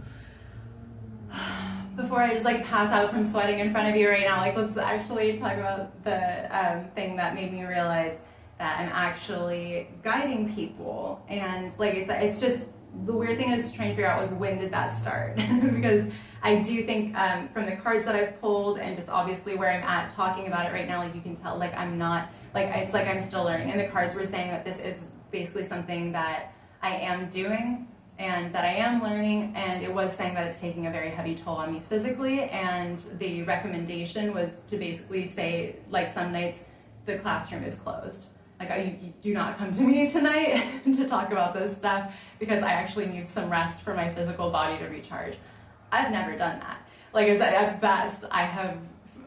before I just like pass out from sweating in front of you right now, like let's actually talk about the thing that made me realize that I'm actually guiding people. And like I said, it's just, the weird thing is trying to figure out like when did that start? Because I do think from the cards that I've pulled and just obviously where I'm at talking about it right now, like you can tell, like I'm not, like it's like I'm still learning. And the cards were saying that this is basically something that I am doing and that I am learning, and it was saying that it's taking a very heavy toll on me physically, and the recommendation was to basically say, like some nights the classroom is closed. Like, you do not come to me tonight to talk about this stuff because I actually need some rest for my physical body to recharge. I've never done that. Like I said, at best, I have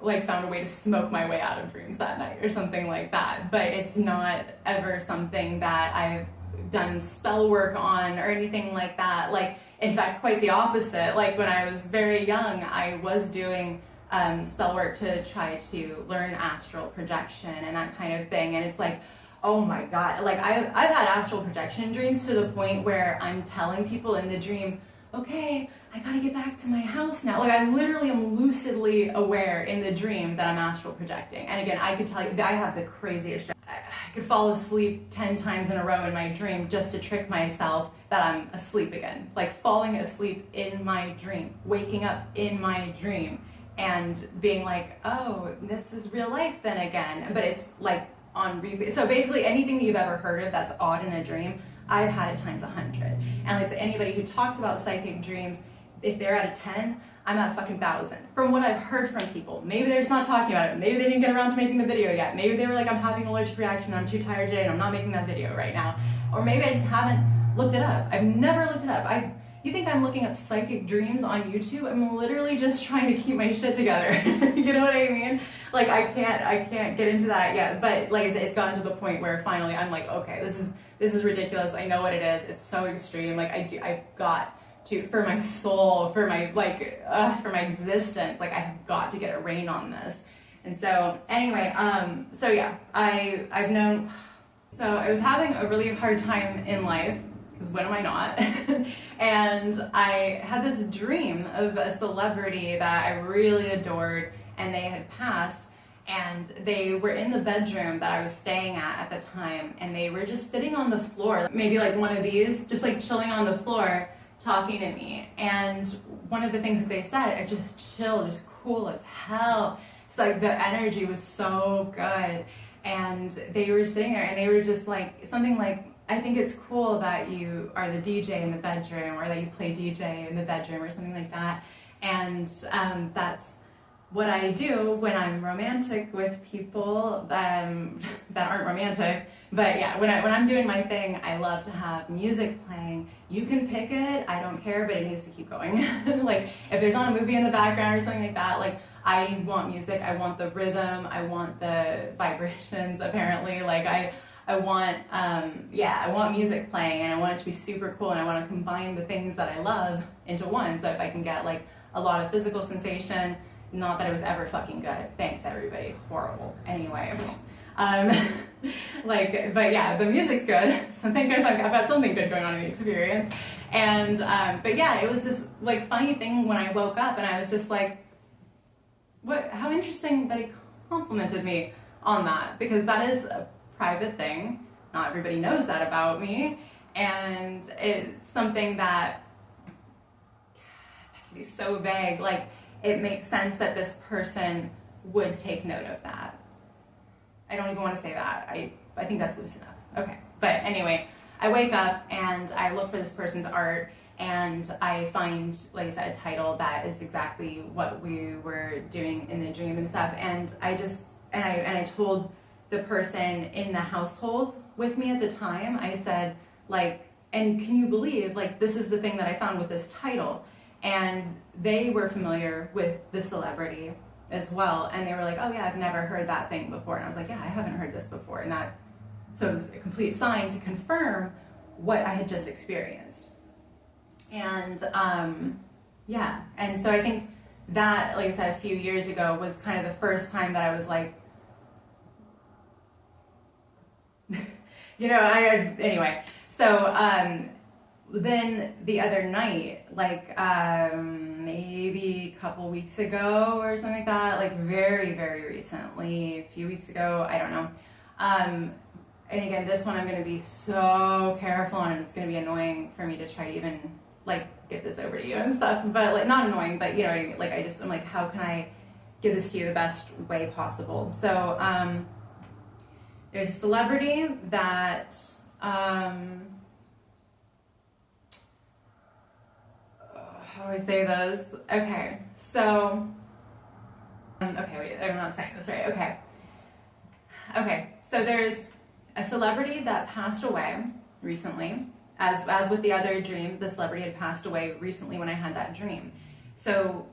like found a way to smoke my way out of dreams that night or something like that. But it's not ever something that I've done spell work on or anything like that. Like, in fact, quite the opposite. Like when I was very young, I was doing spell work to try to learn astral projection and that kind of thing. And it's like, oh my God, like I've had astral projection dreams to the point where I'm telling people in the dream, okay, I gotta get back to my house now. Like I literally am lucidly aware in the dream that I'm astral projecting. And again, I could tell you, I have the craziest shit. I could fall asleep 10 times in a row in my dream just to trick myself that I'm asleep again. Like falling asleep in my dream, waking up in my dream, and being like, oh, this is real life then again. But it's like on repeat. So basically anything that you've ever heard of that's odd in a dream, I've had it times 100. And like anybody who talks about psychic dreams, if they're at a 10, I'm at a fucking 1,000. From what I've heard from people, maybe they're just not talking about it. Maybe they didn't get around to making the video yet. Maybe they were like, I'm having an allergic reaction, I'm too tired today, and I'm not making that video right now. Or maybe I just haven't looked it up. I've never looked it up. You think I'm looking up psychic dreams on YouTube? I'm literally just trying to keep my shit together. You know what I mean? Like I can't get into that yet. But like I said, it's gotten to the point where finally I'm like, okay, this is ridiculous. I know what it is. It's so extreme. Like I've got to, for my soul, for my for my existence, like I have got to get a rein on this. And so anyway, so yeah, I've known. So I was having a really hard time in life. Because when am I not? And I had this dream of a celebrity that I really adored, and they had passed, and they were in the bedroom that I was staying at the time, and they were just sitting on the floor, maybe like one of these, just like chilling on the floor, talking to me. And one of the things that they said, it just chilled, just cool as hell. It's like the energy was so good. And they were sitting there, and they were just like, something like, I think it's cool that you are the DJ in the bedroom, or that you play DJ in the bedroom, or something like that. And that's what I do when I'm romantic with people that aren't romantic, But yeah, when I'm doing my thing, I love to have music playing. You can pick it, I don't care, but it needs to keep going. Like if there's on a movie in the background or something like that, like I want music, I want the rhythm, I want the vibrations apparently. Like I want, I want music playing, and I want it to be super cool, and I want to combine the things that I love into one. So if I can get like a lot of physical sensation, not that it was ever fucking good. Thanks everybody, horrible. Anyway. But yeah, the music's good. So thank goodness I've got something good going on in the experience. And, but yeah, it was this like funny thing when I woke up, and I was just like, how interesting that he complimented me on that, because that is a private thing. Not everybody knows that about me. And it's something that can be so vague. Like it makes sense that this person would take note of that. I don't even want to say that. I think that's loose enough. Okay. But anyway, I wake up and I look for this person's art, and I find, like I said, a title that is exactly what we were doing in the dream and stuff. And I told the person in the household with me at the time, I said, like, and can you believe, like, this is the thing that I found with this title? And they were familiar with the celebrity as well, and they were like, oh yeah, I've never heard that thing before. And I was like, yeah, I haven't heard this before. And so it was a complete sign to confirm what I had just experienced. And and so I think that, like I said, a few years ago was kind of the first time that I was like, anyway. So then the other night, like maybe a couple weeks ago or something like that, like very, very recently, a few weeks ago, I don't know. And again, this one I'm going to be so careful on, and it's going to be annoying for me to try to even like get this over to you and stuff, but like not annoying, but you know what I mean? Like I'm like, how can I give this to you the best way possible? So there's a celebrity that how do I say this? Okay, so okay, wait, I'm not saying this right. Okay, so there's a celebrity that passed away recently. As with the other dream, the celebrity had passed away recently when I had that dream. So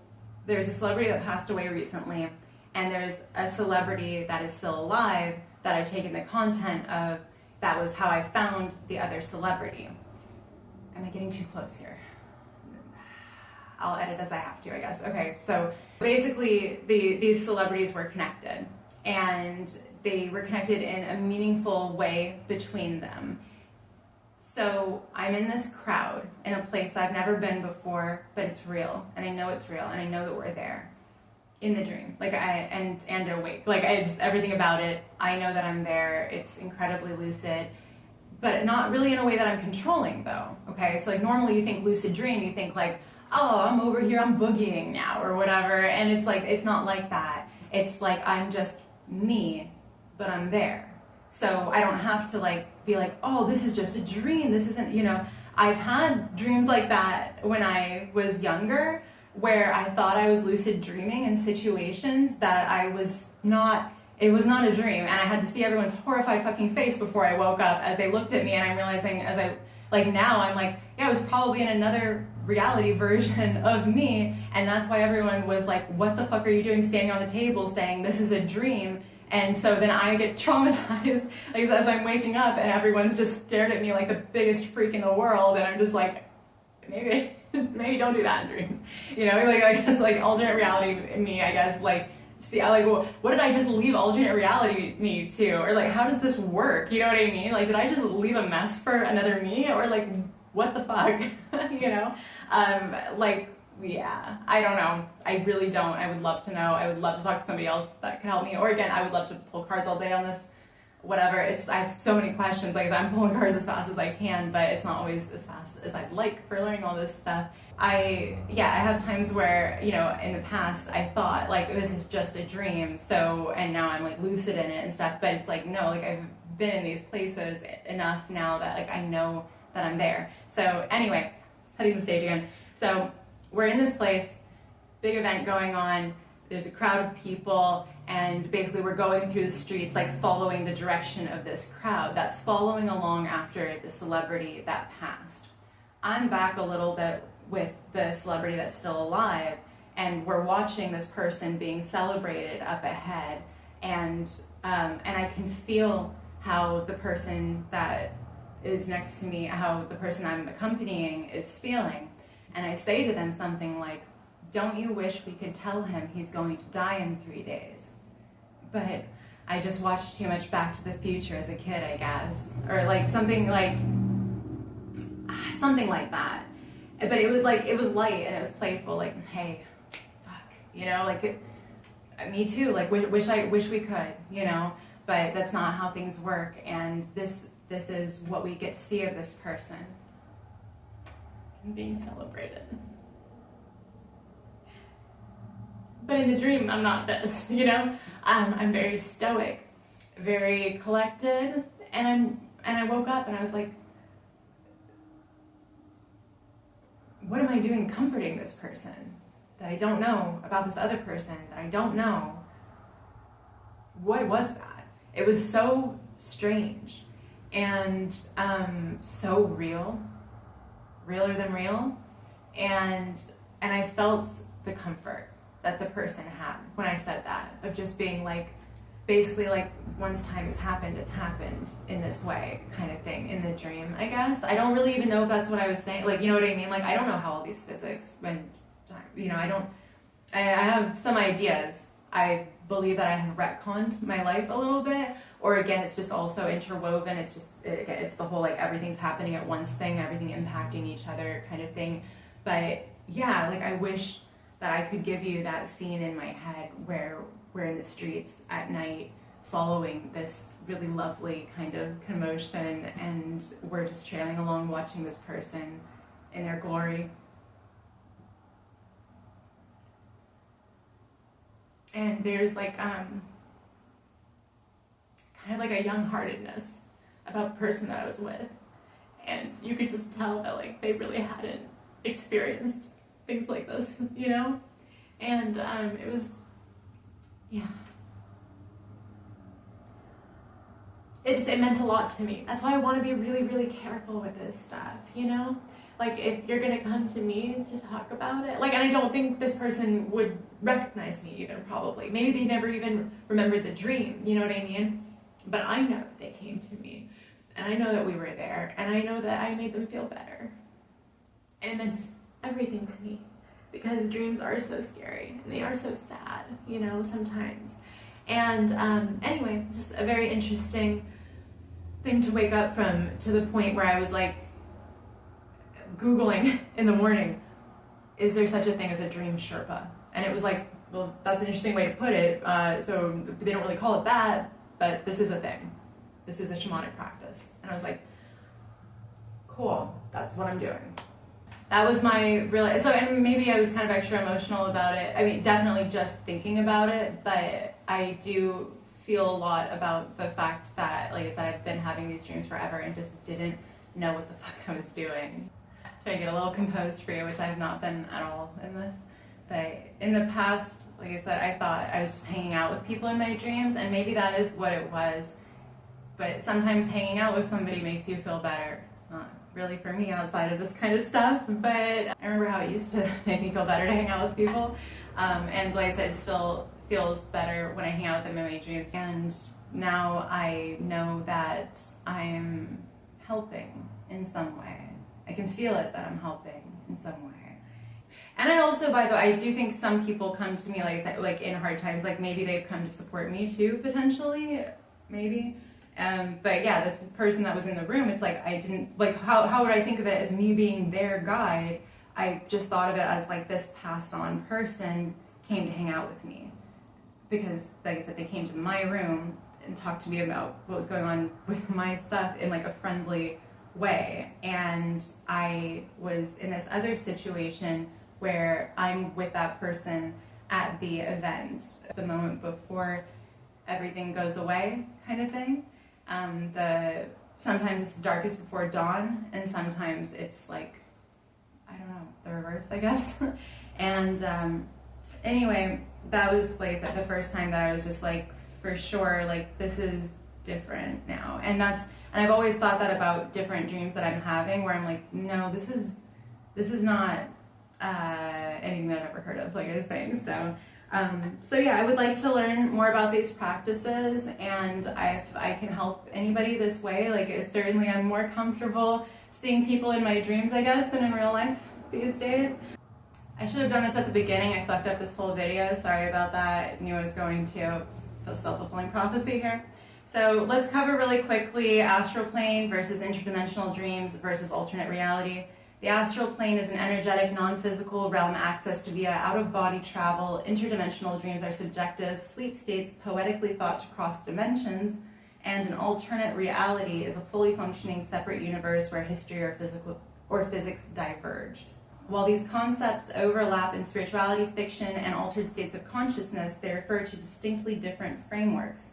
there's a celebrity that passed away recently, and there's a celebrity that is still alive that I've taken the content of. That was how I found the other celebrity. Am I getting too close here? I'll edit as I have to, I guess. Okay, so basically these celebrities were connected, and they were connected in a meaningful way between them. So I'm in this crowd in a place I've never been before, but it's real, and I know it's real, and I know that we're there in the dream, like and awake. Like I just, everything about it, I know that I'm there. It's incredibly lucid, but not really in a way that I'm controlling though. Okay, so like normally you think lucid dream, you think like, oh, I'm over here, I'm boogieing now or whatever, and it's like, it's not like that. It's like I'm just me, but I'm there. So I don't have to like be like, oh, this is just a dream. This isn't, you know, I've had dreams like that when I was younger, where I thought I was lucid dreaming in situations that I was not, it was not a dream. And I had to see everyone's horrified fucking face before I woke up as they looked at me, and I'm realizing as I, like now I'm like, yeah, it was probably in another reality version of me. And that's why everyone was like, what the fuck are you doing standing on the table saying this is a dream? And so then I get traumatized like, as I'm waking up, and everyone's just stared at me like the biggest freak in the world, and I'm just like, maybe don't do that in dreams. You know, like I guess like alternate reality me, I guess, like, see, I like, well, what did I just leave alternate reality me to? Or like, how does this work? You know what I mean? Like, did I just leave a mess for another me? Or like, what the fuck? You know? Like, yeah, I don't know. I really don't. I would love to know. I would love to talk to somebody else that could help me. Or again, I would love to pull cards all day on this, whatever. I have so many questions. Like, I'm pulling cards as fast as I can, but it's not always as fast as I'd like for learning all this stuff. I have times where, you know, in the past I thought like this is just a dream. So, and now I'm like lucid in it and stuff, but it's like, no, like I've been in these places enough now that like I know that I'm there. So anyway, setting the stage again. So we're in this place, big event going on, there's a crowd of people, And basically we're going through the streets, like following the direction of this crowd that's following along after the celebrity that passed. I'm back a little bit with the celebrity that's still alive, and we're watching this person being celebrated up ahead, and I can feel how the person that is next to me, how the person I'm accompanying is feeling. And I say to them something like, "Don't you wish we could tell him he's going to die in 3 days?" But I just watched too much Back to the Future as a kid, I guess. Or like something like that. But it was light and it was playful, like, hey, fuck, you know, like, me too, like, wish we could, you know, but that's not how things work. And this is what we get to see of this person being celebrated. But in the dream, I'm not this, you know? I'm very stoic, very collected, and I woke up and I was like, what am I doing comforting this person that I don't know about this other person that I don't know? What was that? It was so strange and so real, realer than real, and I felt the comfort that the person had when I said that, of just being like, basically like, once time has happened, it's happened in this way, kind of thing, in the dream, I guess. I don't really even know if that's what I was saying, like, you know what I mean? Like, I don't know how all these physics, when time, you know, I have some ideas. I believe that I have retconned my life a little bit, or again, it's just also interwoven. It's just, it's the whole, like, everything's happening at once thing, everything impacting each other kind of thing. But yeah, like, I wish that I could give you that scene in my head where we're in the streets at night following this really lovely kind of commotion, and we're just trailing along watching this person in their glory. And there's like kind of like a young-heartedness about the person that I was with, and you could just tell that like they really hadn't experienced things like this, you know? And it was, yeah. It meant a lot to me. That's why I want to be really, really careful with this stuff, you know? Like, if you're gonna come to me to talk about it, like, and I don't think this person would recognize me even, probably. Maybe they never even remembered the dream, you know what I mean? But I know that they came to me, and I know that we were there, and I know that I made them feel better. And it meant everything to me, because dreams are so scary, and they are so sad, you know, sometimes. And anyway, just a very interesting thing to wake up from, to the point where I was like, Googling in the morning, is there such a thing as a dream Sherpa? And it was like, well, that's an interesting way to put it. So they don't really call it that, but this is a thing. This is a shamanic practice. And I was like, cool, that's what I'm doing. That was my real, so, and maybe I was kind of extra emotional about it. I mean, definitely just thinking about it, but I do feel a lot about the fact that, like I said, I've been having these dreams forever and just didn't know what the fuck I was doing. Trying to get a little composed for you, which I have not been at all in this. But in the past, like I said, I thought I was just hanging out with people in my dreams, and maybe that is what it was. But sometimes hanging out with somebody makes you feel better. Not really for me outside of this kind of stuff, but I remember how it used to make me feel better to hang out with people. And like I said, it still feels better when I hang out with them in my dreams. And now I know that I'm helping in some way. I can feel it that I'm helping in some way. And I also, by the way, I do think some people come to me, like I said, like in hard times, like maybe they've come to support me too, potentially, maybe. But yeah, this person that was in the room, it's like, I didn't, like, how would I think of it as me being their guide? I just thought of it as like this passed on person came to hang out with me. Because, like I said, they came to my room and talked to me about what was going on with my stuff in like a friendly way. And I was in this other situation where I'm with that person at the event, the moment before everything goes away kind of thing. Sometimes it's darkest before dawn, and sometimes it's like, I don't know, the reverse, I guess. And anyway, that was like the first time that I was just like, for sure, like this is different now. And I've always thought that about different dreams that I'm having, where I'm like, no, this is not anything that I've ever heard of, like I was saying. So yeah, I would like to learn more about these practices, and if I can help anybody this way, like certainly I'm more comfortable seeing people in my dreams, I guess, than in real life these days. I should have done this at the beginning. I fucked up this whole video. Sorry about that. I knew I was going to. Self-fulfilling prophecy here. So let's cover really quickly astral plane versus interdimensional dreams versus alternate reality. The astral plane is an energetic, non-physical realm accessed via out-of-body travel. Interdimensional dreams are subjective sleep states poetically thought to cross dimensions, and an alternate reality is a fully functioning separate universe where history or physics diverge. While these concepts overlap in spirituality, fiction, and altered states of consciousness, they refer to distinctly different frameworks.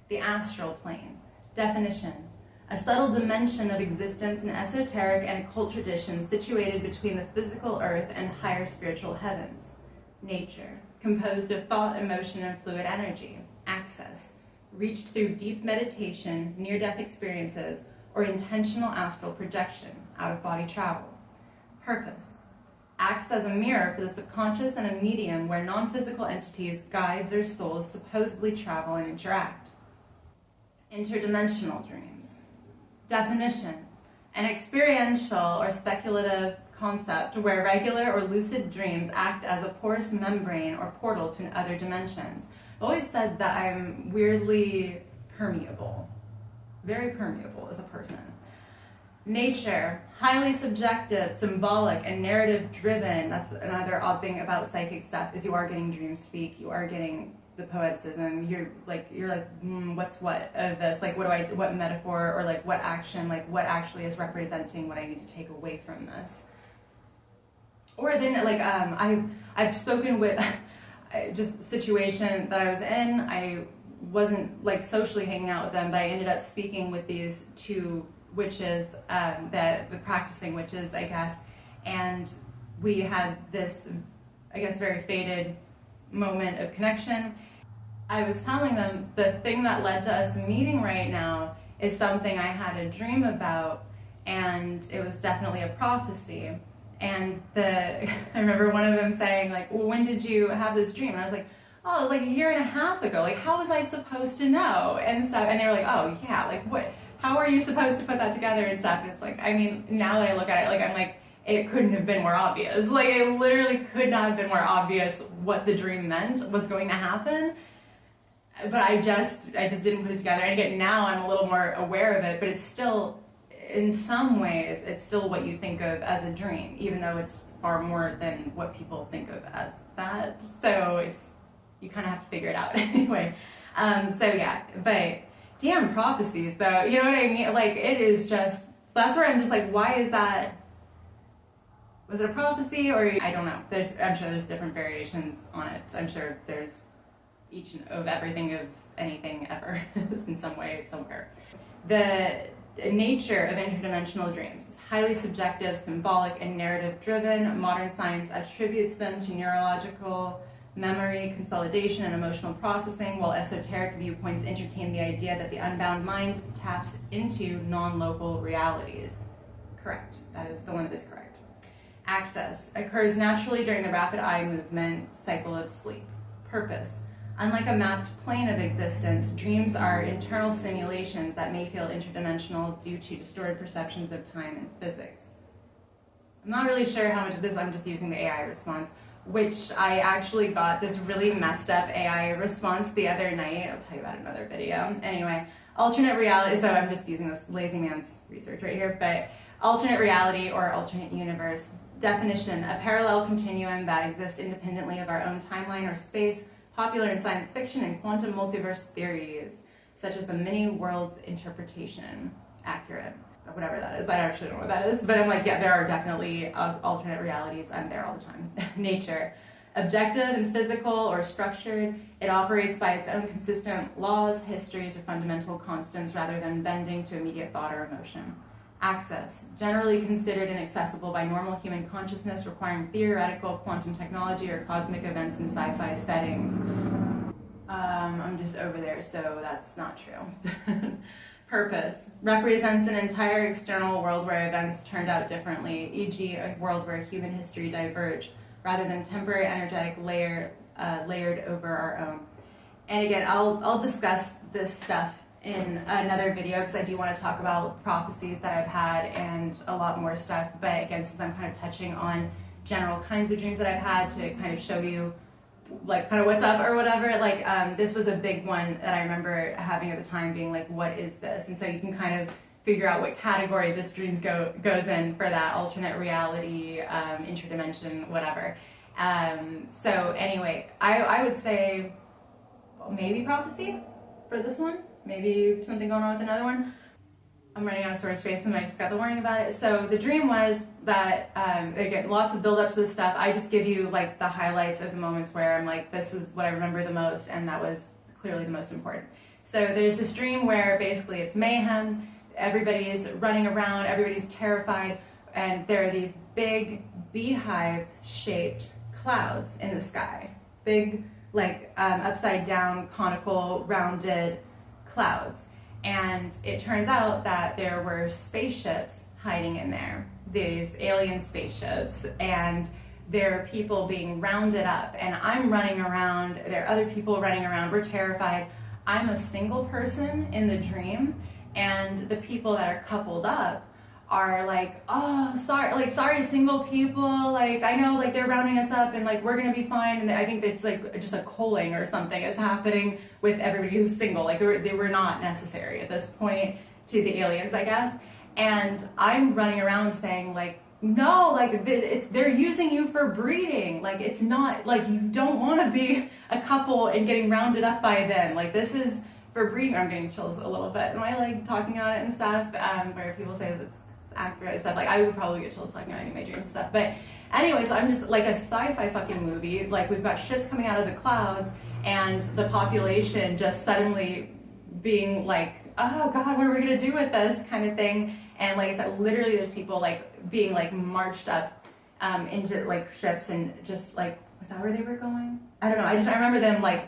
The astral plane. Definition: a subtle dimension of existence in esoteric and occult traditions situated between the physical earth and higher spiritual heavens. Nature. Composed of thought, emotion, and fluid energy. Access. Reached through deep meditation, near-death experiences, or intentional astral projection, out-of-body travel. Purpose. Acts as a mirror for the subconscious and a medium where non-physical entities, guides, or souls supposedly travel and interact. Interdimensional dreams. Definition: an experiential or speculative concept where regular or lucid dreams act as a porous membrane or portal to other dimensions. I've always said that I'm weirdly permeable, very permeable as a person. Nature, highly subjective, symbolic, and narrative-driven. That's another odd thing about psychic stuff, is you are getting dream speak, you are getting the poeticism. You're like, what's what of this? Like, what metaphor, or like what action, like what actually is representing what I need to take away from this? Or then, like, I've spoken with just situation that I was in. I wasn't like socially hanging out with them, but I ended up speaking with these two witches, the practicing witches, I guess, and we had this, I guess, very faded moment of connection. I was telling them the thing that led to us meeting right now is something I had a dream about, and it was definitely a prophecy. And I remember one of them saying, like, well, when did you have this dream? And I was like, oh, it was like a year and a half ago. Like, how was I supposed to know? And stuff. And they were like, oh, yeah, like, what? How are you supposed to put that together and stuff? And it's like, I mean, now that I look at it, like, I'm like, it couldn't have been more obvious. Like, it literally could not have been more obvious what the dream meant, what's going to happen. But I just didn't put it together. And again, now I'm a little more aware of it, but it's still, in some ways, it's still what you think of as a dream, even though it's far more than what people think of as that. So you kind of have to figure it out anyway. So yeah, but damn prophecies though, you know what I mean? Like, it is just, that's where I'm just like, why is that? Was it a prophecy, or I don't know. I'm sure there's different variations on it. I'm sure there's each of everything of anything ever in some way, somewhere. The nature of interdimensional dreams is highly subjective, symbolic, and narrative-driven. Modern science attributes them to neurological memory, consolidation, and emotional processing, while esoteric viewpoints entertain the idea that the unbound mind taps into non-local realities. Correct. That is the one that is correct. Access occurs naturally during the rapid eye movement cycle of sleep. Purpose. Unlike a mapped plane of existence, dreams are internal simulations that may feel interdimensional due to distorted perceptions of time and physics. I'm not really sure how much of this, I'm just using the AI response, which I actually got this really messed up AI response the other night. I'll tell you about another video. Anyway, alternate reality, so I'm just using this lazy man's research right here, but alternate reality or alternate universe. Definition: a parallel continuum that exists independently of our own timeline or space, popular in science fiction and quantum multiverse theories, such as the many worlds interpretation. Accurate. Whatever that is. I actually don't know what that is, but I'm like, yeah, there are definitely alternate realities. I'm there all the time. Nature. Objective and physical or structured, it operates by its own consistent laws, histories, or fundamental constants rather than bending to immediate thought or emotion. Access, generally considered inaccessible by normal human consciousness, requiring theoretical quantum technology or cosmic events in sci-fi settings. I'm just over there, so that's not true. Purpose, represents an entire external world where events turned out differently, e.g. a world where human history diverged, rather than temporary energetic layered over our own. And again, I'll discuss this stuff in another video because I do want to talk about prophecies that I've had and a lot more stuff. But again, since I'm kind of touching on general kinds of dreams that I've had to kind of show you like kind of what's up or whatever, like this was a big one that I remember having at the time, being like, what is this? And so you can kind of figure out what category this dreams goes in for that alternate reality, interdimension, whatever. So anyway, I would say maybe prophecy for this one. Maybe something going on with another one. I'm running out of storage space and I just got the warning about it. So the dream was that, again, lots of build up to this stuff. I just give you like the highlights of the moments where I'm like, this is what I remember the most, and that was clearly the most important. So there's this dream where basically it's mayhem, everybody is running around, everybody's terrified, and there are these big beehive-shaped clouds in the sky. Big, like upside down, conical, rounded clouds. And it turns out that there were spaceships hiding in there, these alien spaceships, and there are people being rounded up, and I'm running around, there are other people running around, we're terrified. I'm a single person in the dream, and the people that are coupled up are like, oh, sorry single people, like I know like they're rounding us up and like we're gonna be fine, and I think it's like just a culling or something is happening with everybody who's single, like they were not necessary at this point to the aliens, I guess. And I'm running around saying like, no, like they're using you for breeding, like it's not, like you don't want to be a couple and getting rounded up by them, like this is for breeding. I'm getting chills a little bit, am I like talking about it and stuff, where people say that it's accurate stuff, like I would probably get chills talking about any of my dreams and stuff. But anyway, so I'm just like a sci-fi fucking movie, like we've got ships coming out of the clouds and the population just suddenly being like, oh god, what are we gonna do with this kind of thing. And like I said, literally there's people like being like marched up into like ships, and just like, was that where they were going? I don't know, I remember them like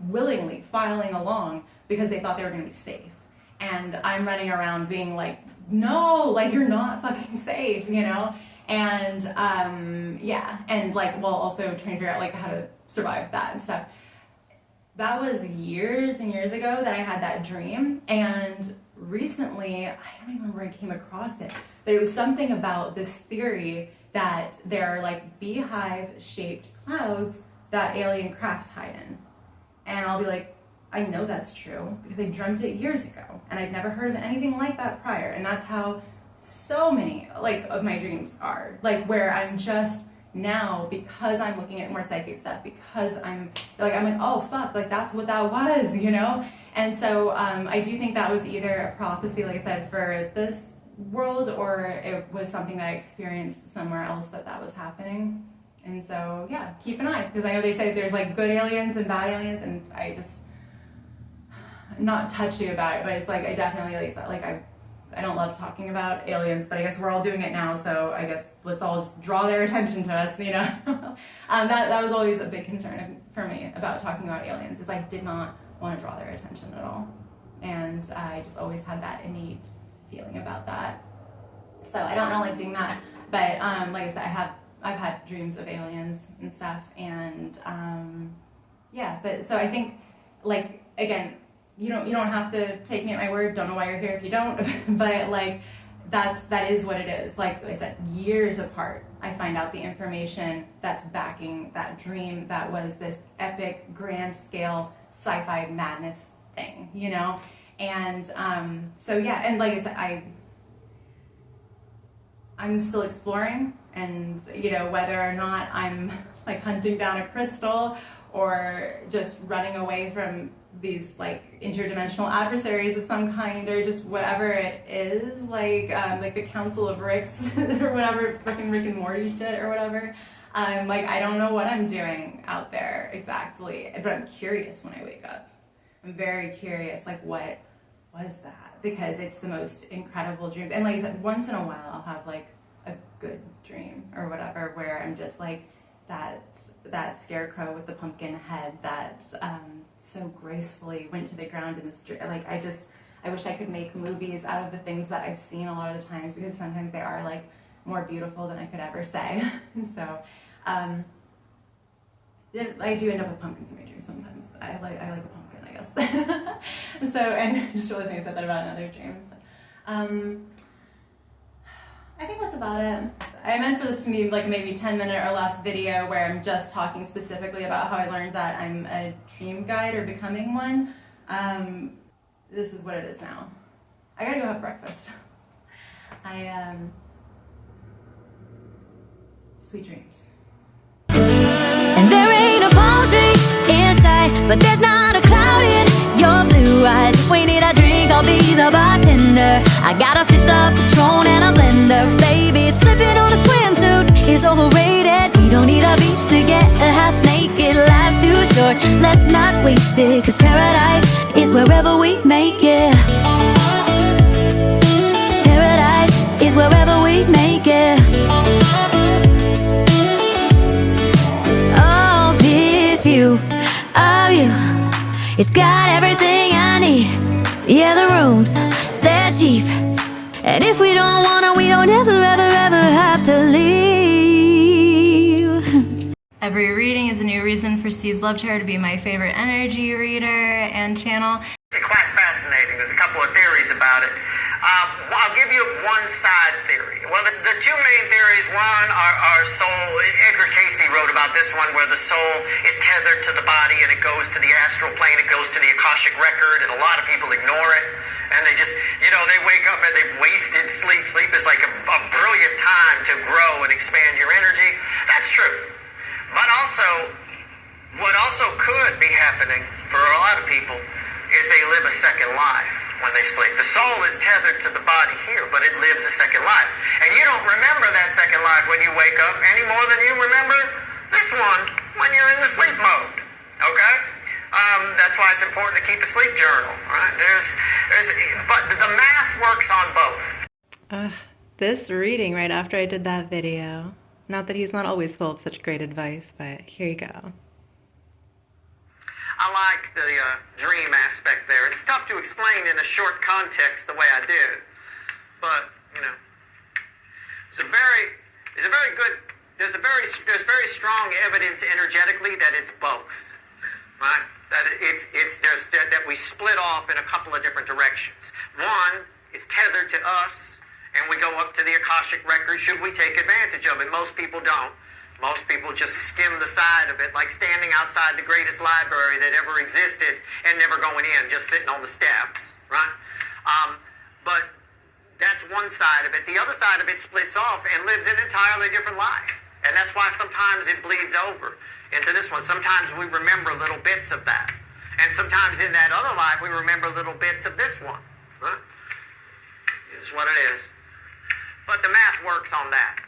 willingly filing along because they thought they were gonna be safe. And I'm running around being like, no, like you're not fucking safe, you know? And yeah, and like, well, also trying to figure out like how to survive that and stuff. That was years and years ago that I had that dream, and recently, I don't even remember where I came across it, but it was something about this theory that there are like beehive-shaped clouds that alien crafts hide in. And I'll be like, I know that's true because I dreamt it years ago and I'd never heard of anything like that prior. And that's how so many like of my dreams are, like where I'm just now, because I'm looking at more psychic stuff, because I'm like, oh fuck, like that's what that was, you know? And so I do think that was either a prophecy, like I said, for this world, or it was something that I experienced somewhere else that was happening. And so yeah, keep an eye, because I know they say there's like good aliens and bad aliens, and I'm not touchy about it, but it's like I definitely like I don't love talking about aliens, but I guess we're all doing it now, so I guess let's all just draw their attention to us, you know? That was always a big concern for me about talking about aliens, is I did not want to draw their attention at all. And I just always had that innate feeling about that. So I don't like doing that, but like I said, I've had dreams of aliens and stuff, and yeah, but so I think, like, again, you don't have to take me at my word. Don't know why you're here if you don't. But like, that is what it is. Like I said, years apart, I find out the information that's backing that dream that was this epic, grand scale sci-fi madness thing, you know. And so yeah, and like I said, I'm still exploring, and you know, whether or not I'm like hunting down a crystal or just running away from these like interdimensional adversaries of some kind, or just whatever it is, like the Council of Ricks or whatever, fucking Rick and Morty shit or whatever. Like I don't know what I'm doing out there exactly, but I'm curious when I wake up. I'm very curious, like what was that? Because it's the most incredible dreams. And like I said, once in a while I'll have like a good dream or whatever where I'm just like that scarecrow with the pumpkin head that so gracefully went to the ground in this dream. Like I wish I could make movies out of the things that I've seen a lot of the times, because sometimes they are like more beautiful than I could ever say. And so I do end up with pumpkins in my dreams sometimes. I like a pumpkin, I guess. So, and just realizing I said that about another dream. I think that's about it. I meant for this to be like maybe 10-minute or less video where I'm just talking specifically about how I learned that I'm a dream guide or becoming one. This is what it is now. I gotta go have breakfast. Sweet dreams. And there ain't a palm tree in sight, but there's not a cloud in your blue eyes. If we need a drink, I'll be the bartender. I got a fifth of Patron and a blender. Baby, slipping on a swimsuit is overrated. We don't need a beach to get a half naked. Life's too short, let's not waste it, 'cause paradise is wherever we make it. Paradise is wherever we make it. Oh, this view of you, it's got everything I need. Yeah, the rooms, they're cheap, and if we don't want it, we don't ever, ever, ever have to leave. Every reading is a new reason for Steve's Love Tarot to be my favorite energy reader and channel. It's quite fascinating. There's a couple of theories about it. I'll give you one side theory. Well, the two main theories, one, our soul. Edgar Casey wrote about this one, where the soul is tethered to the body and it goes to the astral plane, it goes to the Akashic record, and a lot of people ignore it. And they just, they wake up and they've wasted sleep. Sleep is like a brilliant time to grow and expand your energy. That's true. But also, what also could be happening for a lot of people is they live a second life when they sleep. The soul is tethered to the body here, but it lives a second life. And you don't remember that second life when you wake up any more than you remember this one when you're in the sleep mode. Okay? That's why it's important to keep a sleep journal. Right? But the math works on both. This reading right after I did that video. Not that he's not always full of such great advice, but here you go. I like the dream aspect there. It's tough to explain in a short context the way I did, but there's very strong evidence energetically that it's both, right? That we split off in a couple of different directions. One is tethered to us, and we go up to the Akashic record should we take advantage of it. Most people don't. Most people just skim the side of it, like standing outside the greatest library that ever existed and never going in, just sitting on the steps, right? But that's one side of it. The other side of it splits off and lives an entirely different life. And that's why sometimes it bleeds over into this one. Sometimes we remember little bits of that. And sometimes in that other life, we remember little bits of this one, right? It's what it is. But the math works on that.